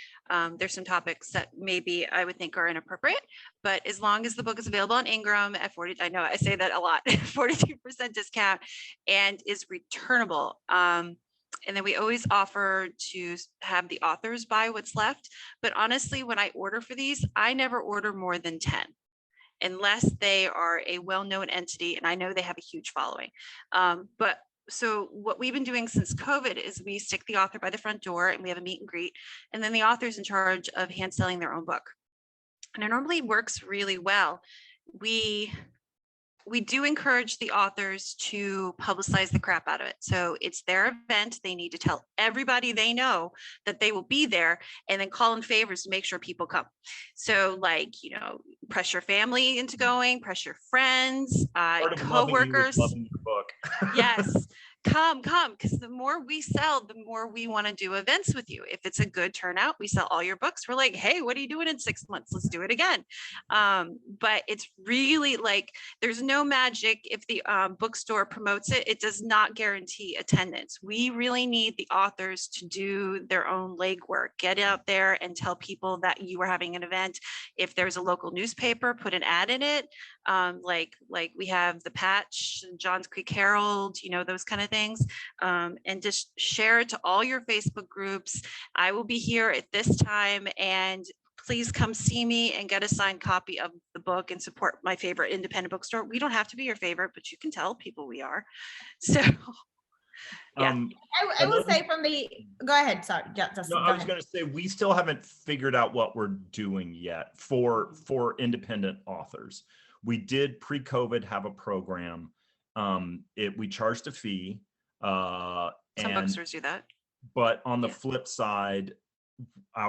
There's some topics that maybe I would think are inappropriate, but as long as the book is available on Ingram at 40, I know I say that a lot, 42% discount, and is returnable. And then we always offer to have the authors buy what's left. But honestly, when I order for these, I never order more than 10. Unless they are a well-known entity, and I know they have a huge following. But so what we've been doing since COVID is we stick the author by the front door and we have a meet and greet, and then the author's in charge of hand selling their own book. And it normally works really well. We do encourage the authors to publicize the crap out of it. So it's their event. They need to tell everybody they know that they will be there, and then call in favors to make sure people come. So press your family into going, press your friends, coworkers. Loving your book. Yes. Come, because the more we sell, the more we want to do events with you. If it's a good turnout, we sell all your books. We're like, hey, what are you doing in 6 months? Let's do it again. But it's really there's no magic. If the bookstore promotes it, it does not guarantee attendance. We really need the authors to do their own legwork. Get out there and tell people that you are having an event. If there's a local newspaper, put an ad in it. Like we have the Patch, Johns Creek Herald, those kind of things, and just share it to all your Facebook groups. I will be here at this time, and please come see me and get a signed copy of the book and support my favorite independent bookstore. We don't have to be your favorite, but you can tell people we are. So yeah. I will say go ahead. Sorry, Justin. No, I was going to say, we still haven't figured out what we're doing yet for independent authors. We did pre-COVID have a program. We charged a fee. Some bookstores do that. But on the flip side, we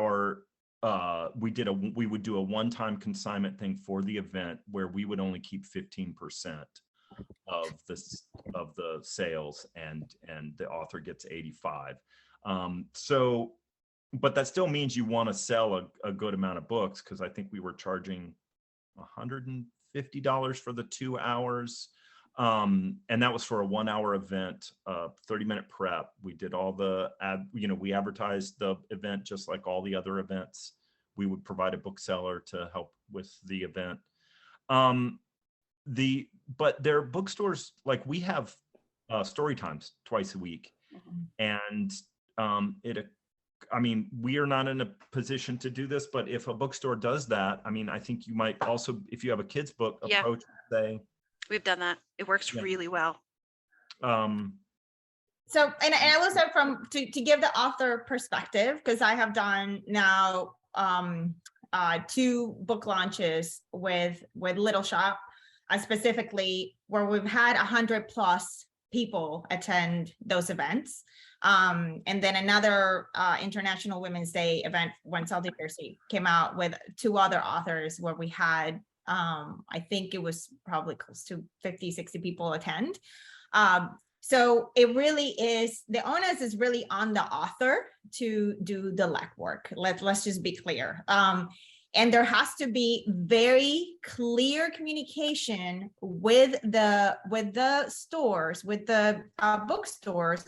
would do a one-time consignment thing for the event where we would only keep 15% of the sales, and the author gets 85. But that still means you want to sell a good amount of books, because I think we were charging $50 for the 2 hours. And that was for a 1-hour event, 30-minute prep. We did all the we advertised the event just like all the other events. We would provide a bookseller to help with the event. But their bookstores, like we have story times twice a week. And we are not in a position to do this, but if a bookstore does that, I think you might also, if you have a kid's book, approach, say, we've done that. It works really well. So, and I will say to give the author perspective, because I have done now 2 book launches with Little Shop, specifically where we've had 100+ people attend those events. And then another International Women's Day event when Salty Percy came out with 2 other authors where we had, I think it was probably close to 50, 60 people attend. So it really is, the onus is really on the author to do the legwork. Let's just be clear. And there has to be very clear communication with the stores, with the bookstores,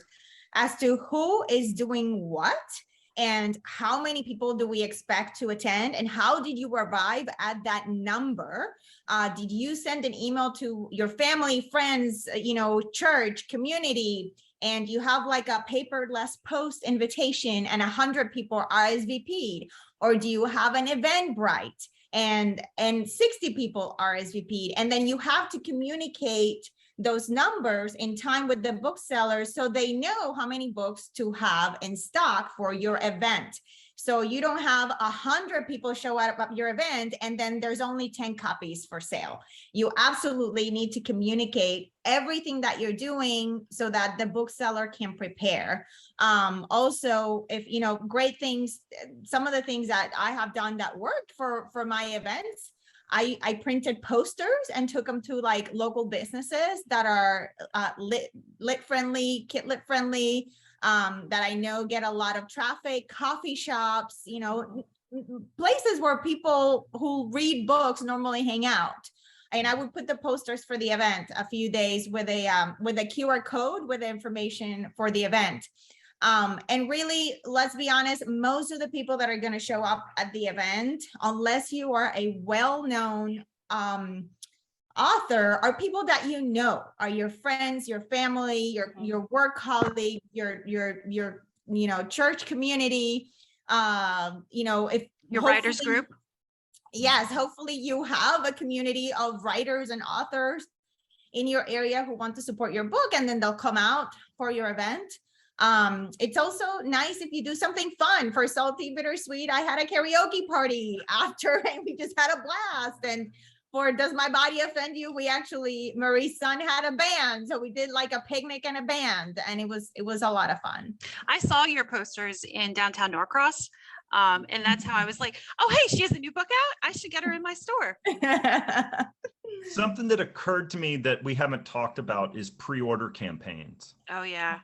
as to who is doing what and how many people do we expect to attend and how did you arrive at that number? Did you send an email to your family, friends, church, community, and you have like a paperless post invitation and 100 people RSVP'd? Or do you have an Eventbrite and 60 people RSVP'd? And then you have to communicate those numbers in time with the booksellers so they know how many books to have in stock for your event. So you don't have 100 people show up at your event and then there's only 10 copies for sale. You absolutely need to communicate everything that you're doing so that the bookseller can prepare. Also, if great things, some of the things that I have done that worked for my events, I printed posters and took them to like local businesses that are lit friendly, kid lit friendly, that I know get a lot of traffic, coffee shops, places where people who read books normally hang out. And I would put the posters for the event a few days with a QR code with the information for the event. And really, let's be honest, most of the people that are going to show up at the event, unless you are a well-known author, are people that are your friends, your family, your work colleague, your church community, if your writers group. Yes, hopefully you have a community of writers and authors in your area who want to support your book, and then they'll come out for your event. It's also nice if you do something fun. For Salty Bittersweet, I had a karaoke party after, and we just had a blast. And for Does My Body Offend You, Marie's son had a band, so we did like a picnic and a band, and it was a lot of fun. I saw your posters in downtown Norcross, and that's how I was like, oh hey, she has a new book out, I should get her in my store. Something that occurred to me that we haven't talked about is pre-order campaigns. Oh yeah.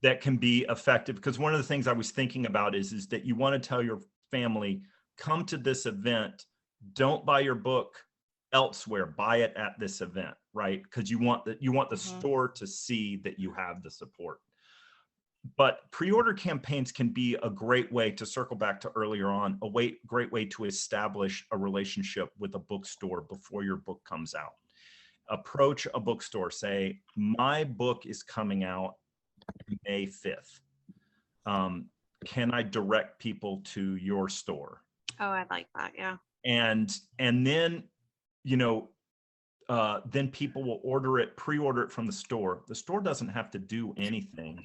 That can be effective, because one of the things I was thinking about is that you want to tell your family, come to this event, don't buy your book elsewhere, buy it at this event, right? Because you want the store to see that you have the support. But pre-order campaigns can be a great way to circle back to earlier on, great way to establish a relationship with a bookstore before your book comes out. Approach a bookstore, say, my book is coming out May 5th. Can I direct people to your store? Oh, I like that. Yeah. And then, then people will pre-order it from the store. The store doesn't have to do anything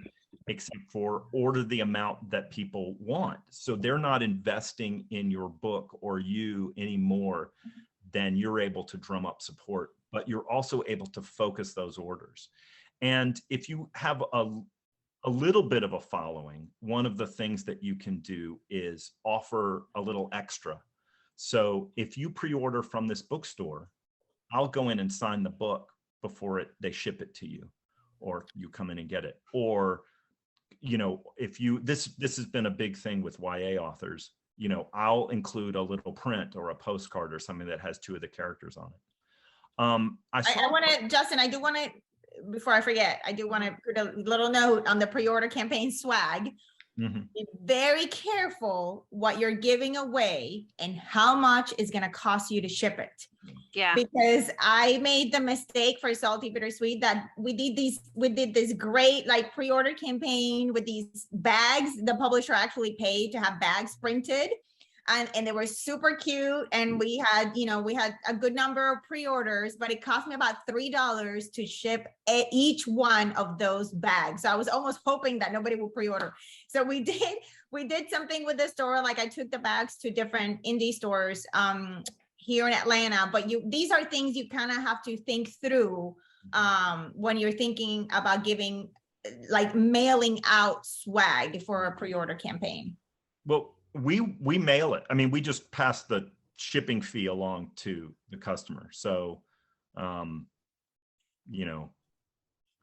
except for order the amount that people want. So they're not investing in your book or you any more than you're able to drum up support, but you're also able to focus those orders. And if you have a little bit of a following, one of the things that you can do is offer a little extra. So if you pre-order from this bookstore, I'll go in and sign the book before they ship it to you, or you come in and get it. Or, if this has been a big thing with YA authors. you know, I'll include a little print or a postcard or something that has 2 of the characters on it. I want to, Justin, I do want to, before I forget, I do want to put a little note on the pre-order campaign swag. Be very careful what you're giving away and how much is going to cost you to ship it. Yeah. Because I made the mistake for Salty Bittersweet that we did this great like pre-order campaign with these bags. The publisher actually paid to have bags printed. And they were super cute. And we had a good number of pre-orders, but it cost me about $3 to ship each one of those bags. So I was almost hoping that nobody would pre-order. So we did something with the store. Like I took the bags to different indie stores here in Atlanta, but these are things you kind of have to think through when you're thinking about giving, like mailing out swag for a pre-order campaign. Well, we mail it. I mean, we just pass the shipping fee along to the customer. So, you know,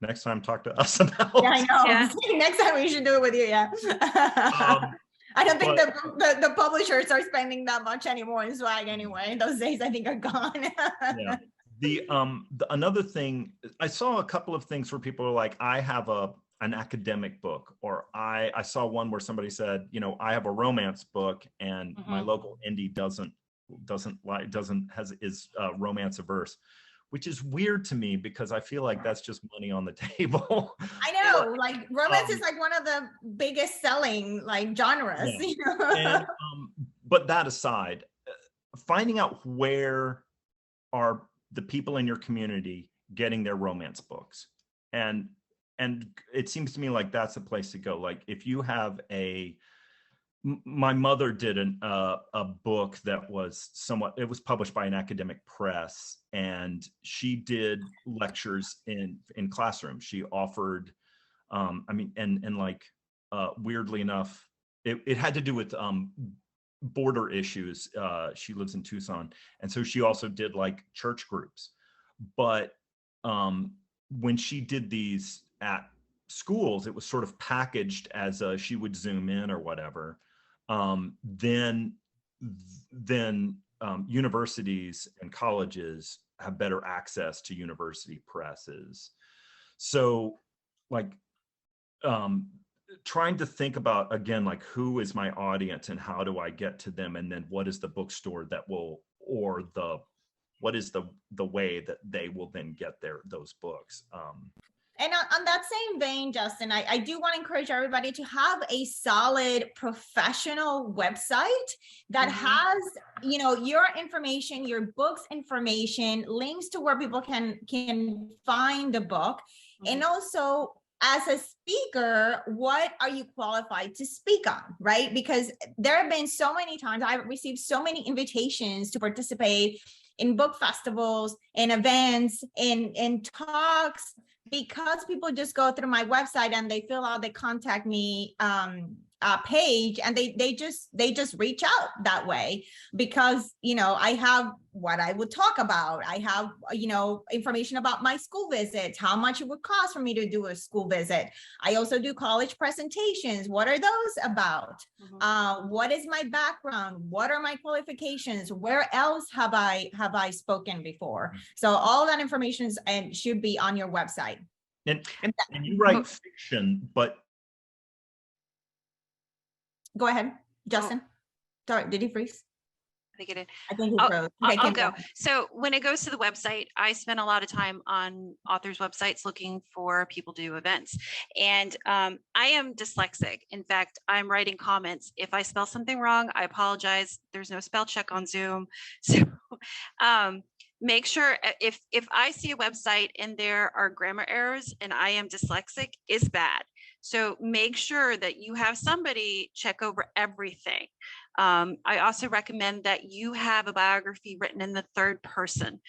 next time talk to us about. Yeah, I know. Yeah. Next time we should do it with you. Yeah. I don't think the publishers are spending that much anymore in swag anyway. Those days I think are gone. Yeah. The another thing, I saw a couple of things where people are like, I have an academic book, or I saw one where somebody said, you know, I have a romance book and my local indie is romance averse, which is weird to me because I feel like that's just money on the table. I know, like romance is like one of the biggest selling like genres. Yeah. You know? And, but that aside, finding out where are the people in your community getting their romance books, and it seems to me like that's a place to go. Like if you have my mother did a book that was it was published by an academic press, and she did lectures in classrooms. She offered, weirdly enough, it had to do with border issues. She lives in Tucson, and so she also did like church groups. But when she did these at schools, it was sort of packaged as she would Zoom in or whatever. Then universities and colleges have better access to university presses. So like trying to think about, again, like who is my audience and how do I get to them? And then what is the bookstore that will, or what is the way that they will then get those books? And on that same vein, Justin, I do want to encourage everybody to have a solid professional website that has, you know, your information, your book's information, links to where people can find the book. And also, as a speaker, what are you qualified to speak on, right? Because there have been so many times I've received so many invitations to participate in book festivals, in events, in talks, because people just go through my website and they fill out the contact me page, and they just reach out that way because, you know, I have what I would talk about. I have, you know, information about my school visits, how much it would cost for me to do a school visit. I also do college presentations. What are those about? What is my background? What are my qualifications? Where else have I spoken before? So all that information is and should be on your website. And you write fiction, but go ahead, Justin. Sorry, did he freeze? I think it did. I think he froze. Okay, I'll go. So when it goes to the website, I spend a lot of time on authors' websites looking for people to do events. And I am dyslexic. In fact, I'm writing comments. If I spell something wrong, I apologize. There's no spell check on Zoom. So make sure if I see a website and there are grammar errors and I am dyslexic, it's bad. So make sure that you have somebody check over everything. I also recommend that you have a biography written in the third person.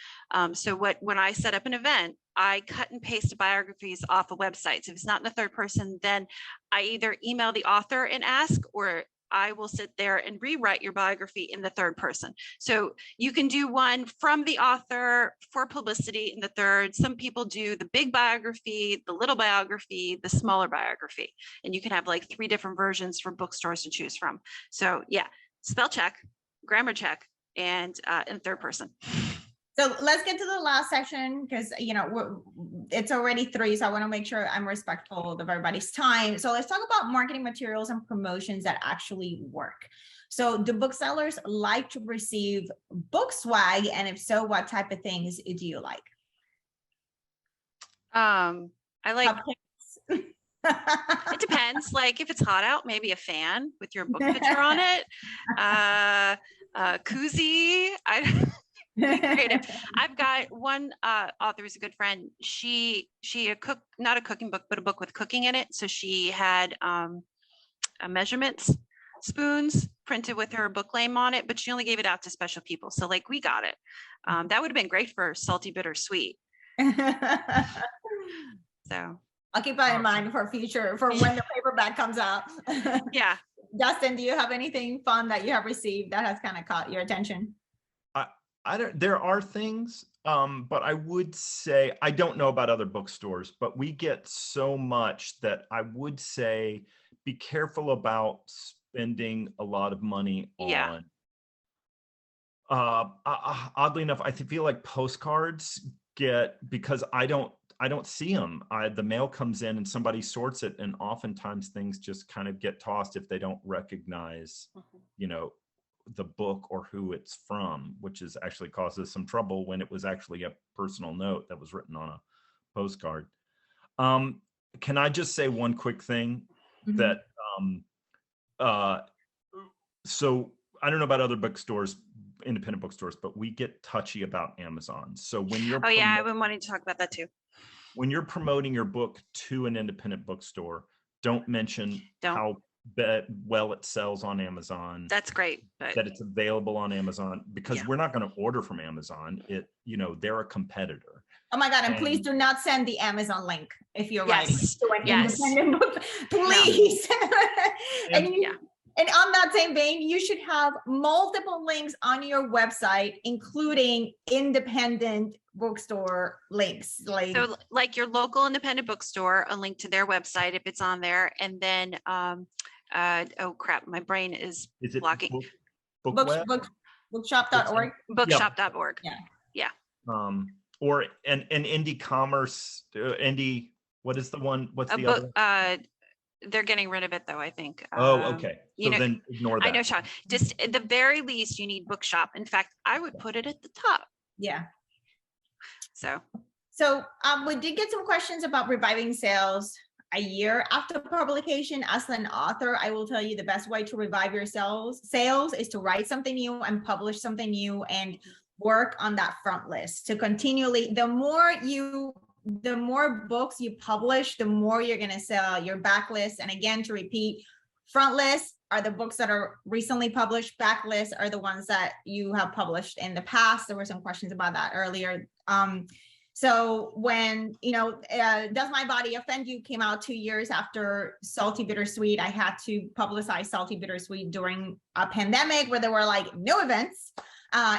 So when I set up an event, I cut and paste biographies off of websites. If it's not in the third person, then I either email the author and ask, or I will sit there and rewrite your biography in the third person. So you can do one from the author for publicity in the third. Some people do the big biography, the little biography, the smaller biography, and you can have like 3 different versions for bookstores to choose from. So yeah, spell check, grammar check, and in third person. So let's get to the last section because, it's already 3, so I want to make sure I'm respectful of everybody's time. So let's talk about marketing materials and promotions that actually work. So do booksellers like to receive book swag? And if so, what type of things do you like? I like, Cupcakes. it depends. Like if it's hot out, maybe a fan with your book picture on it. Koozie. Creative. I've got one author who's a good friend. She not a cooking book, but a book with cooking in it. So she had measurements, spoons printed with her book name on it, but she only gave it out to special people. So like we got it. That would have been great for salty, bitter, sweet. So I'll keep that in mind for future, for when the paperback comes out. Yeah. Justin, do you have anything fun that you have received that has kind of caught your attention? There are things, but I would say, I don't know about other bookstores, but we get so much that I would say be careful about spending a lot of money on. Oddly enough, I feel like postcards because I don't see them. The mail comes in and somebody sorts it, and oftentimes things just kind of get tossed if they don't recognize, the book or who it's from, which is actually causes some trouble when it was actually a personal note that was written on a postcard. Can I just say one quick thing that so I don't know about other bookstores, independent bookstores, but we get touchy about Amazon. So when you're I've been wanting to talk about that too. When you're promoting your book to an independent bookstore, don't mention how well it sells on Amazon. That's great. But that it's available on Amazon, because we're not going to order from Amazon. They're a competitor. Oh my God, and please do not send the Amazon link if you're writing to an independent book, please. And on that same vein, you should have multiple links on your website, including independent bookstore links. So like your local independent bookstore, a link to their website if it's on there. And then, oh crap, my brain is blocking. Bookshop.org. Bookshop.org. Yeah. Or an indie commerce, indie, what is the one? What's the other? They're getting rid of it though, I think. Okay. So then ignore that. I know, Sean. Just at the very least, you need Bookshop. In fact, I would put it at the top. Yeah. So we did get some questions about reviving sales a year after publication. As an author, I will tell you the best way to revive your sales is to write something new and publish something new and work on that front list to continually, the more books you publish, the more you're going to sell your backlist. And again, to repeat, front lists are the books that are recently published. Backlists are the ones that you have published in the past. There were some questions about that earlier. So when, Does My Body Offend You came out 2 years after Salty Bittersweet, I had to publicize Salty Bittersweet during a pandemic where there were no events,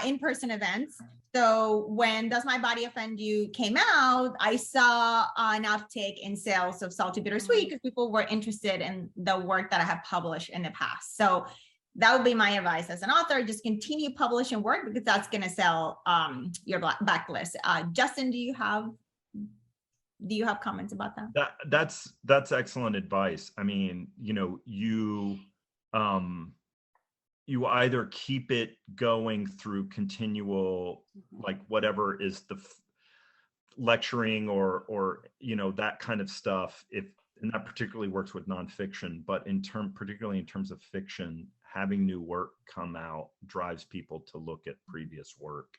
in-person events. So when Does My Body Offend You came out, I saw an uptick in sales of Salty Bittersweet because people were interested in the work that I have published in the past. So that would be my advice as an author, just continue publishing work because that's going to sell your backlist. Justin, do you have comments about that? That's excellent advice. I mean, you either keep it going through continual, whatever is the lecturing or that kind of stuff. And that particularly works with nonfiction, but particularly in terms of fiction, having new work come out drives people to look at previous work.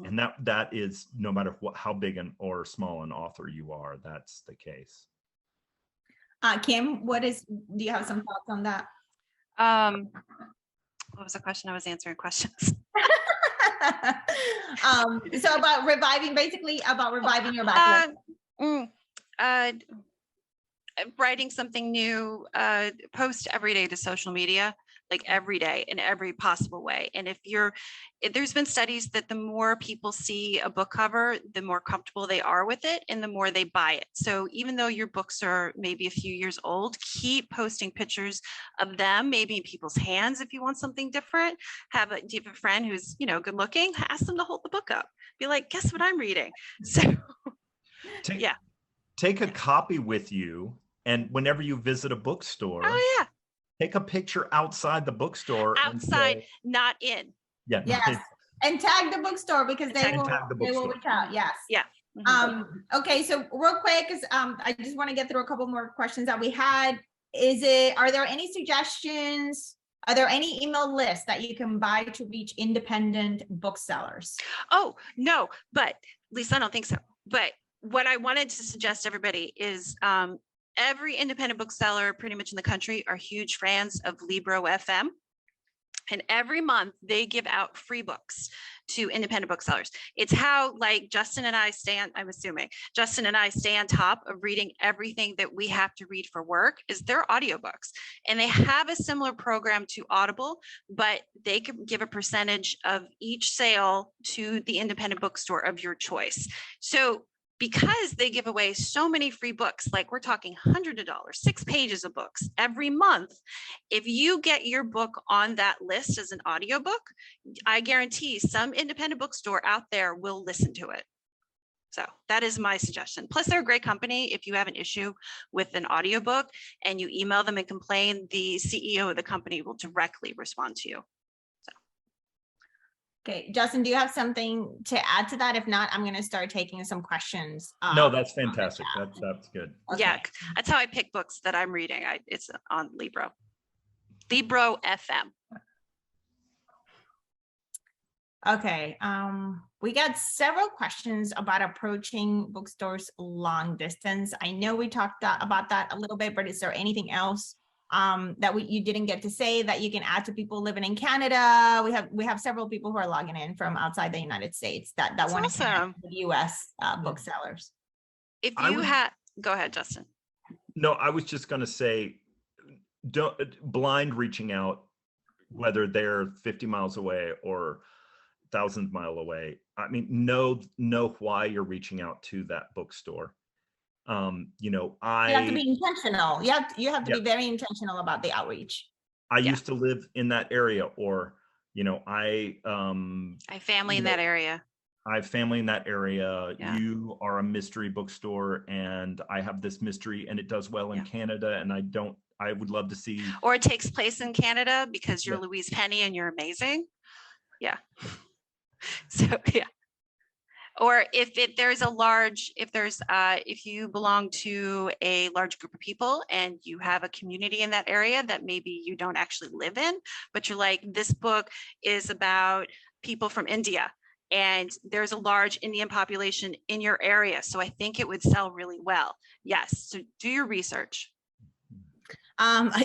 And that is no matter how big or small an author you are, that's the case. Kim, do you have some thoughts on that? What was the question? I was answering questions. So about reviving your backlist. Writing something new, post every day to social media, like every day in every possible way. And there's been studies that the more people see a book cover, the more comfortable they are with it and the more they buy it. So even though your books are maybe a few years old, keep posting pictures of them, maybe in people's hands if you want something different. Do you have a friend who's, good looking? Ask them to hold the book up. Be like, guess what I'm reading? So take a copy with you, and whenever you visit a bookstore, take a picture outside the bookstore. Outside, not in. Yeah. Yes. And tag the bookstore because they will reach out. Yes. Yeah. Okay. So real quick, because I just want to get through a couple more questions that we had. Are there any suggestions? Are there any email lists that you can buy to reach independent booksellers? Oh, no, but Lisa, I don't think so. But what I wanted to suggest to everybody is every independent bookseller pretty much in the country are huge fans of Libro FM. And every month they give out free books to independent booksellers. It's how Justin and I I'm assuming Justin and I stay on top of reading everything that we have to read for work is their audiobooks. And they have a similar program to Audible, but they can give a percentage of each sale to the independent bookstore of your choice. So because they give away so many free books, like we're talking hundreds of dollars, 6 pages of books every month. If you get your book on that list as an audiobook, I guarantee some independent bookstore out there will listen to it. So that is my suggestion. Plus, they're a great company. If you have an issue with an audiobook and you email them and complain, the CEO of the company will directly respond to you. Okay, Justin, do you have something to add to that? If not, I'm going to start taking some questions. No, that's fantastic. That's good. Okay. Yeah, that's how I pick books that I'm reading. It's on Libro FM. Okay, we got several questions about approaching bookstores long distance. I know we talked about that a little bit, but is there anything else that you didn't get to say that you can add to people living in Canada? We have several people who are logging in from outside the United States that want to connect with US booksellers. If you go ahead, Justin. No, I was just going to say, don't blind reaching out, whether they're 50 miles away or 1,000 miles away. I mean, know why you're reaching out to that bookstore. You have to be intentional. You have to be very intentional about the outreach. I used to live in that area, or I have family in that area. I have family in that area. Yeah. You are a mystery bookstore, and I have this mystery, and it does well in Canada, and I would love to see. Or it takes place in Canada because you're Louise Penny and you're amazing. Yeah. So yeah. Or if you belong to a large group of people and you have a community in that area that maybe you don't actually live in, but you're like, this book is about people from India and there's a large Indian population in your area. So I think it would sell really well. Yes. So do your research.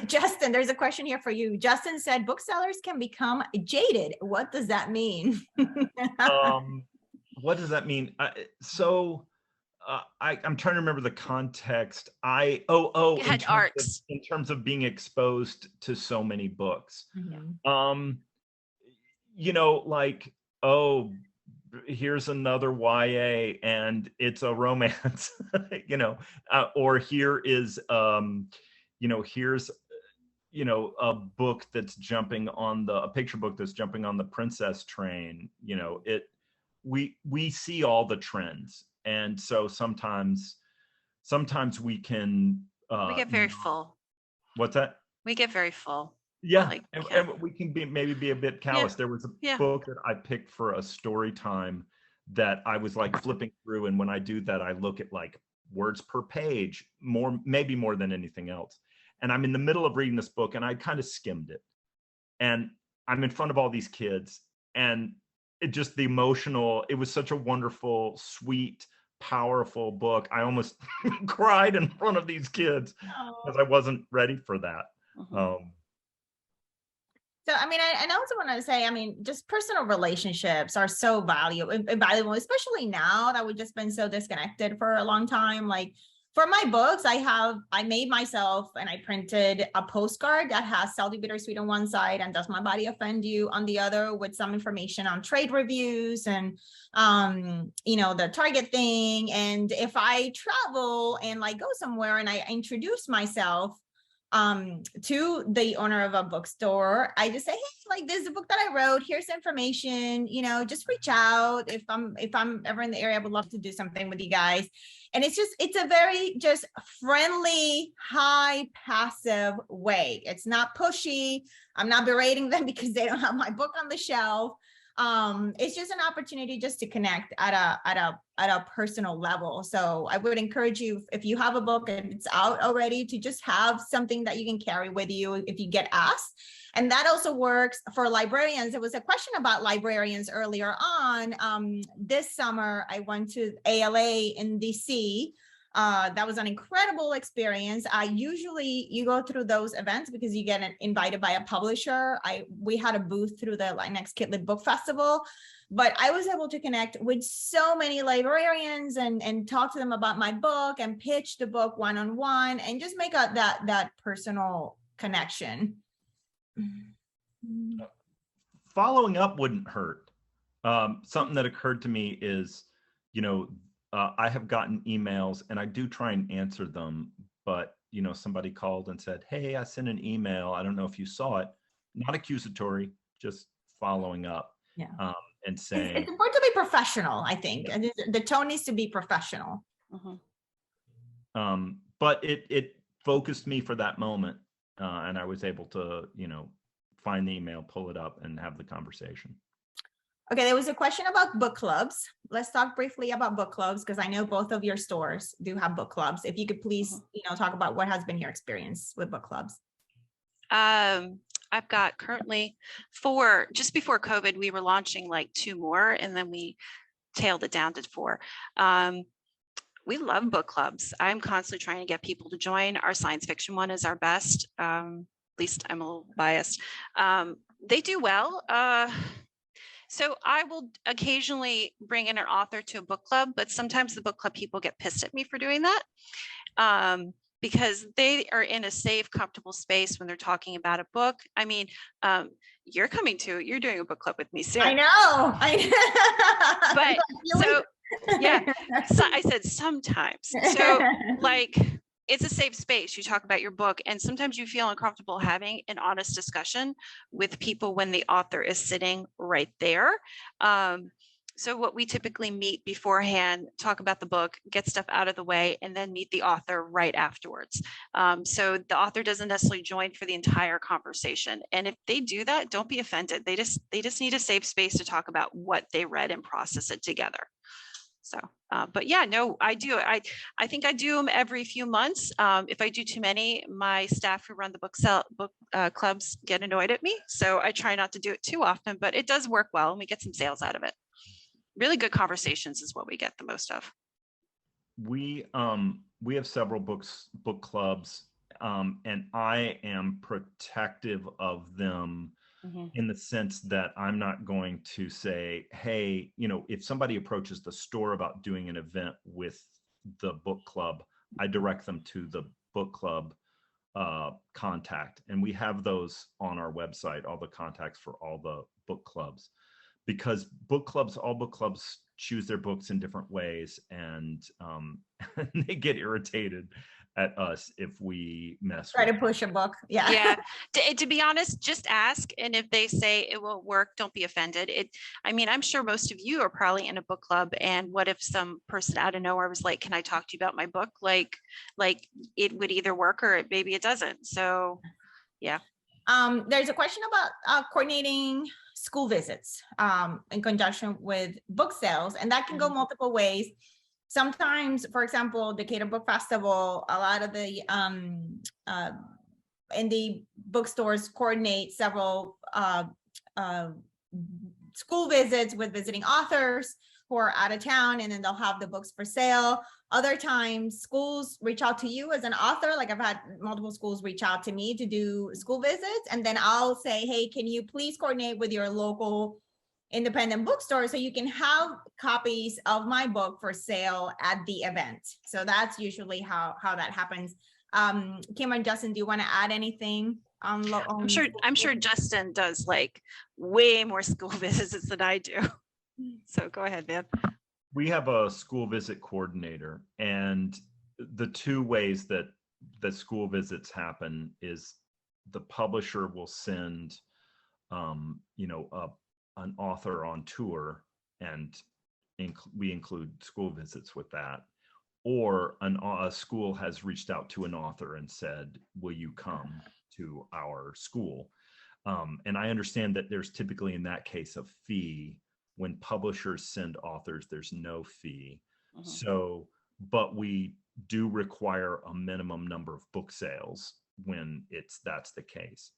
Justin, there's a question here for you. Justin said booksellers can become jaded. What does that mean? What does that mean? I'm trying to remember the context. In terms of being exposed to so many books. Mm-hmm. Here's another YA and it's a romance, or here is here's a book that's jumping on a picture book that's jumping on the princess train. We see all the trends, and so sometimes we can we get very full. What's that? We get very full. Yeah, and we can maybe be a bit callous. Yeah. There was a book that I picked for a story time that I was flipping through, and when I do that, I look at words per page, maybe more than anything else. And I'm in the middle of reading this book, and I kind of skimmed it, and I'm in front of all these kids, and it was such a wonderful, sweet, powerful book. I almost cried in front of these kids because I wasn't ready for that. Mm-hmm. So, I mean, I also want to say, just personal relationships are so valuable, especially now that we've just been so disconnected for a long time. For my books, I made myself and I printed a postcard that has Sell the Bittersweet on one side and Does My Body Offend You on the other, with some information on trade reviews and, the Target thing. And if I travel and like go somewhere and I introduce myself to the owner of a bookstore, I just say, hey, like, this is a book that I wrote, here's information, just reach out. If I'm ever in the area, I would love to do something with you guys. And it's a very just friendly, high passive way. It's not pushy. I'm not berating them because they don't have my book on the shelf. It's just an opportunity just to connect at a personal level. So I would encourage you, if you have a book and it's out already, to just have something that you can carry with you if you get asked. And that also works for librarians. There was a question about librarians earlier on. This summer, I went to ALA in DC. That was an incredible experience. Usually you go through those events because you get invited by a publisher. We had a booth through the Latinx Kid Lit Book Festival, but I was able to connect with so many librarians and talk to them about my book and pitch the book one-on-one and just make that personal connection. Following up wouldn't hurt. Something that occurred to me is, I have gotten emails and I do try and answer them, but somebody called and said, hey, I sent an email. I don't know if you saw it. Not accusatory, just following up. Yeah. And saying it's important to be professional, I think. And the tone needs to be professional. But it focused me for that moment. And I was able to, find the email, pull it up, and have the conversation. Okay, there was a question about book clubs. Let's talk briefly about book clubs, because I know both of your stores do have book clubs. If you could please, talk about what has been your experience with book clubs. I've got currently 4. Just before COVID, we were launching like 2 more, and then we tailed it down to 4. We love book clubs. I'm constantly trying to get people to join. Our science fiction one is our best. At least I'm a little biased. They do well. So I will occasionally bring in an author to a book club, but sometimes the book club people get pissed at me for doing that. Because they are in a safe, comfortable space when they're talking about a book. I mean, you're doing a book club with me soon. I know. But so, yeah, so I said sometimes. So like, it's a safe space. You talk about your book, and sometimes you feel uncomfortable having an honest discussion with people when the author is sitting right there. So what we typically meet beforehand, talk about the book, get stuff out of the way, and then meet the author right afterwards. So the author doesn't necessarily join for the entire conversation. And if they do that, don't be offended. They just need a safe space to talk about what they read and process it together. So, but yeah, no, I do. I think I do them every few months. If I do too many, my staff who run the book clubs get annoyed at me. So I try not to do it too often, but it does work well and we get some sales out of it. Really good conversations is what we get the most of. We have several book clubs, and I am protective of them in the sense that I'm not going to say, hey, if somebody approaches the store about doing an event with the book club, I direct them to the book club contact. And we have those on our website, all the contacts for all the book clubs, because all book clubs choose their books in different ways, and they get irritated at us if we try to push a book. Yeah. To be honest, just ask, and if they say it won't work, don't be offended. I'm sure most of you are probably in a book club, and what if some person out of nowhere was like, can I talk to you about my book? Like it would either work or maybe it doesn't. So yeah. There's a question about coordinating school visits in conjunction with book sales, and that can go multiple ways. Sometimes, for example, Decatur Book Festival, a lot of the indie bookstores coordinate several school visits with visiting authors who are out of town, and then they'll have the books for sale. Other times, schools reach out to you as an author. Like I've had multiple schools reach out to me to do school visits, and then I'll say, hey, can you please coordinate with your local independent bookstore, so you can have copies of my book for sale at the event. So that's usually how that happens. Kim and Justin, do you want to add anything on? I'm sure Justin does like way more school visits than I do. So go ahead, man. We have a school visit coordinator, and the two ways that school visits happen is the publisher will send, an author on tour, and we include school visits with that. Or a school has reached out to an author and said, will you come to our school? And I understand that there's typically in that case a fee. When publishers send authors, there's no fee. Mhm. So, but we do require a minimum number of book sales when that's the case.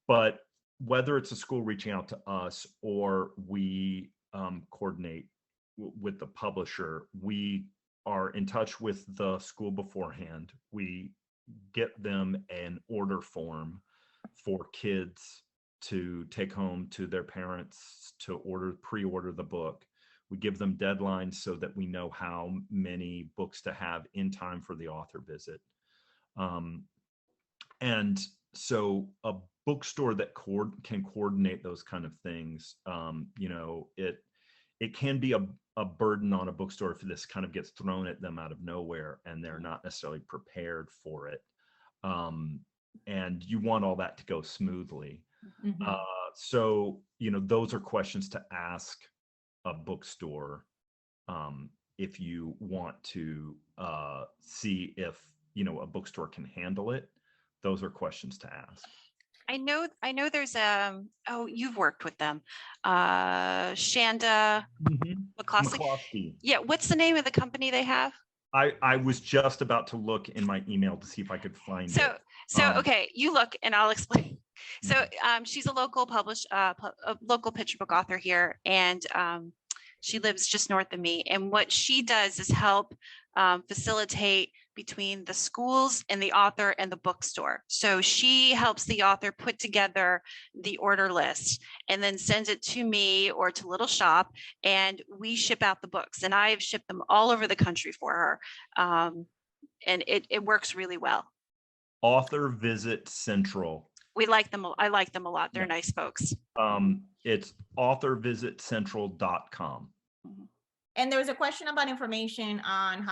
But whether it's a school reaching out to us or we coordinate with the publisher, we are in touch with the school beforehand. We get them an order form for kids to take home to their parents to pre-order the book. We give them deadlines so that we know how many books to have in time for the author visit. And so a bookstore that can coordinate those kind of things, it can be a burden on a bookstore if this kind of gets thrown at them out of nowhere and they're not necessarily prepared for it. And you want all that to go smoothly. Mhm. So, those are questions to ask a bookstore if you want to see if, a bookstore can handle it. Those are questions to ask. I know there's you've worked with them. Shanda McCloskey. McCloskey. Yeah, what's the name of the company they have? I was just about to look in my email to see if I could find it. So okay, you look and I'll explain. So she's a local a local picture book author here, and she lives just north of me. And what she does is help facilitate between the schools and the author and the bookstore. So she helps the author put together the order list and then sends it to me or to Little Shop, and we ship out the books. And I've shipped them all over the country for her. And it works really well. Author Visit Central. We like them. I like them a lot. They're nice folks. It's authorvisitcentral.com. And there was a question about information on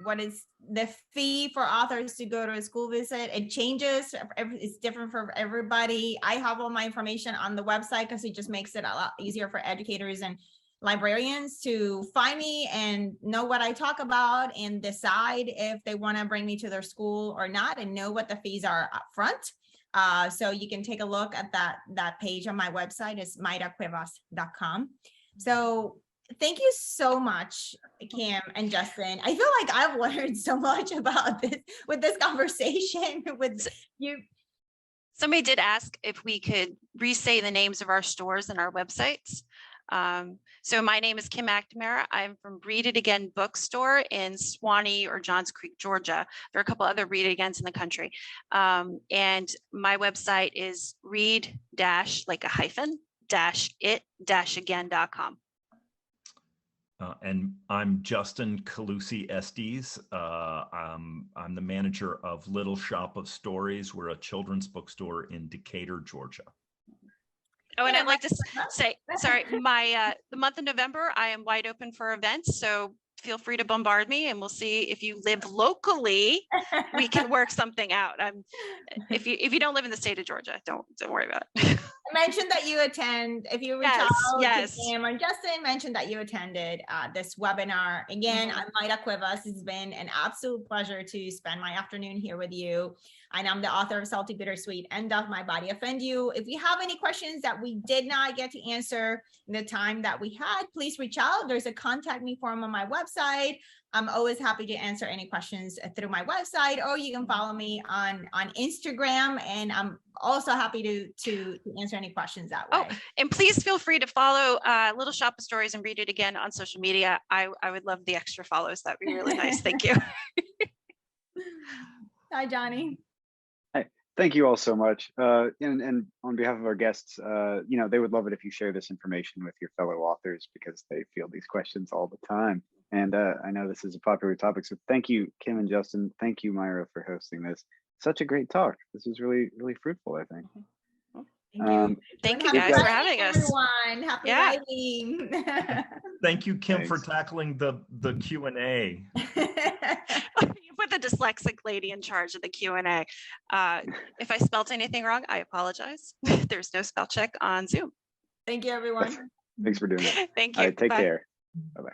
what is the fee for authors to go to a school visit. It changes. It's different for everybody. I have all my information on the website because it just makes it a lot easier for educators and librarians to find me and know what I talk about and decide if they want to bring me to their school or not, and know what the fees are up front. So you can take a look at that page on my website. It's mayracuevas.com. So thank you so much, Kim and Justin. I feel like I've learned so much about this with this conversation with you. Somebody did ask if we could re-say the names of our stores and our websites. So my name is Kim McNamara. I'm from Read It Again Bookstore in Suwanee or Johns Creek, Georgia. There are a couple other Read It Agains in the country. And my website is read-it-again.com. And I'm Justin Colussy-Estes. I'm the manager of Little Shop of Stories. We're a children's bookstore in Decatur, Georgia. Oh, and I'd like to say, sorry, the month of November, I am wide open for events. So feel free to bombard me, and we'll see if you live locally, we can work something out. If you don't live in the state of Georgia, don't worry about it. Mention that you attend, if you reach out to Kim or Justin, mention that you attended this webinar. Again, I'm Mayra Cuevas. It's been an absolute pleasure to spend my afternoon here with you. And I'm the author of Salty Bittersweet and Doth My Body Offend You? If you have any questions that we did not get to answer in the time that we had, please reach out. There's a contact me form on my website. I'm always happy to answer any questions through my website, or you can follow me on Instagram, and I'm also happy to answer any questions that way. Oh, and please feel free to follow Little Shop of Stories and Read It Again on social media. I would love the extra follows. That'd be really nice. Thank you. Hi, Johnny. Thank you all so much. And on behalf of our guests, they would love it if you share this information with your fellow authors because they field these questions all the time. And I know this is a popular topic. So thank you, Kim and Justin. Thank you, Myra, for hosting this. Such a great talk. This is really, really fruitful, I think. Thank you. Thank you Happy guys for writing, having us. everyone. Happy Yeah. writing. Thank you, Kim, for Thanks. tackling the Q&A. You put the dyslexic lady in charge of the Q&A. If I spelt anything wrong, I apologize. There's no spell check on Zoom. Thank you, everyone. Thanks for doing that. Thank All you. right, take Bye. care. Bye-bye.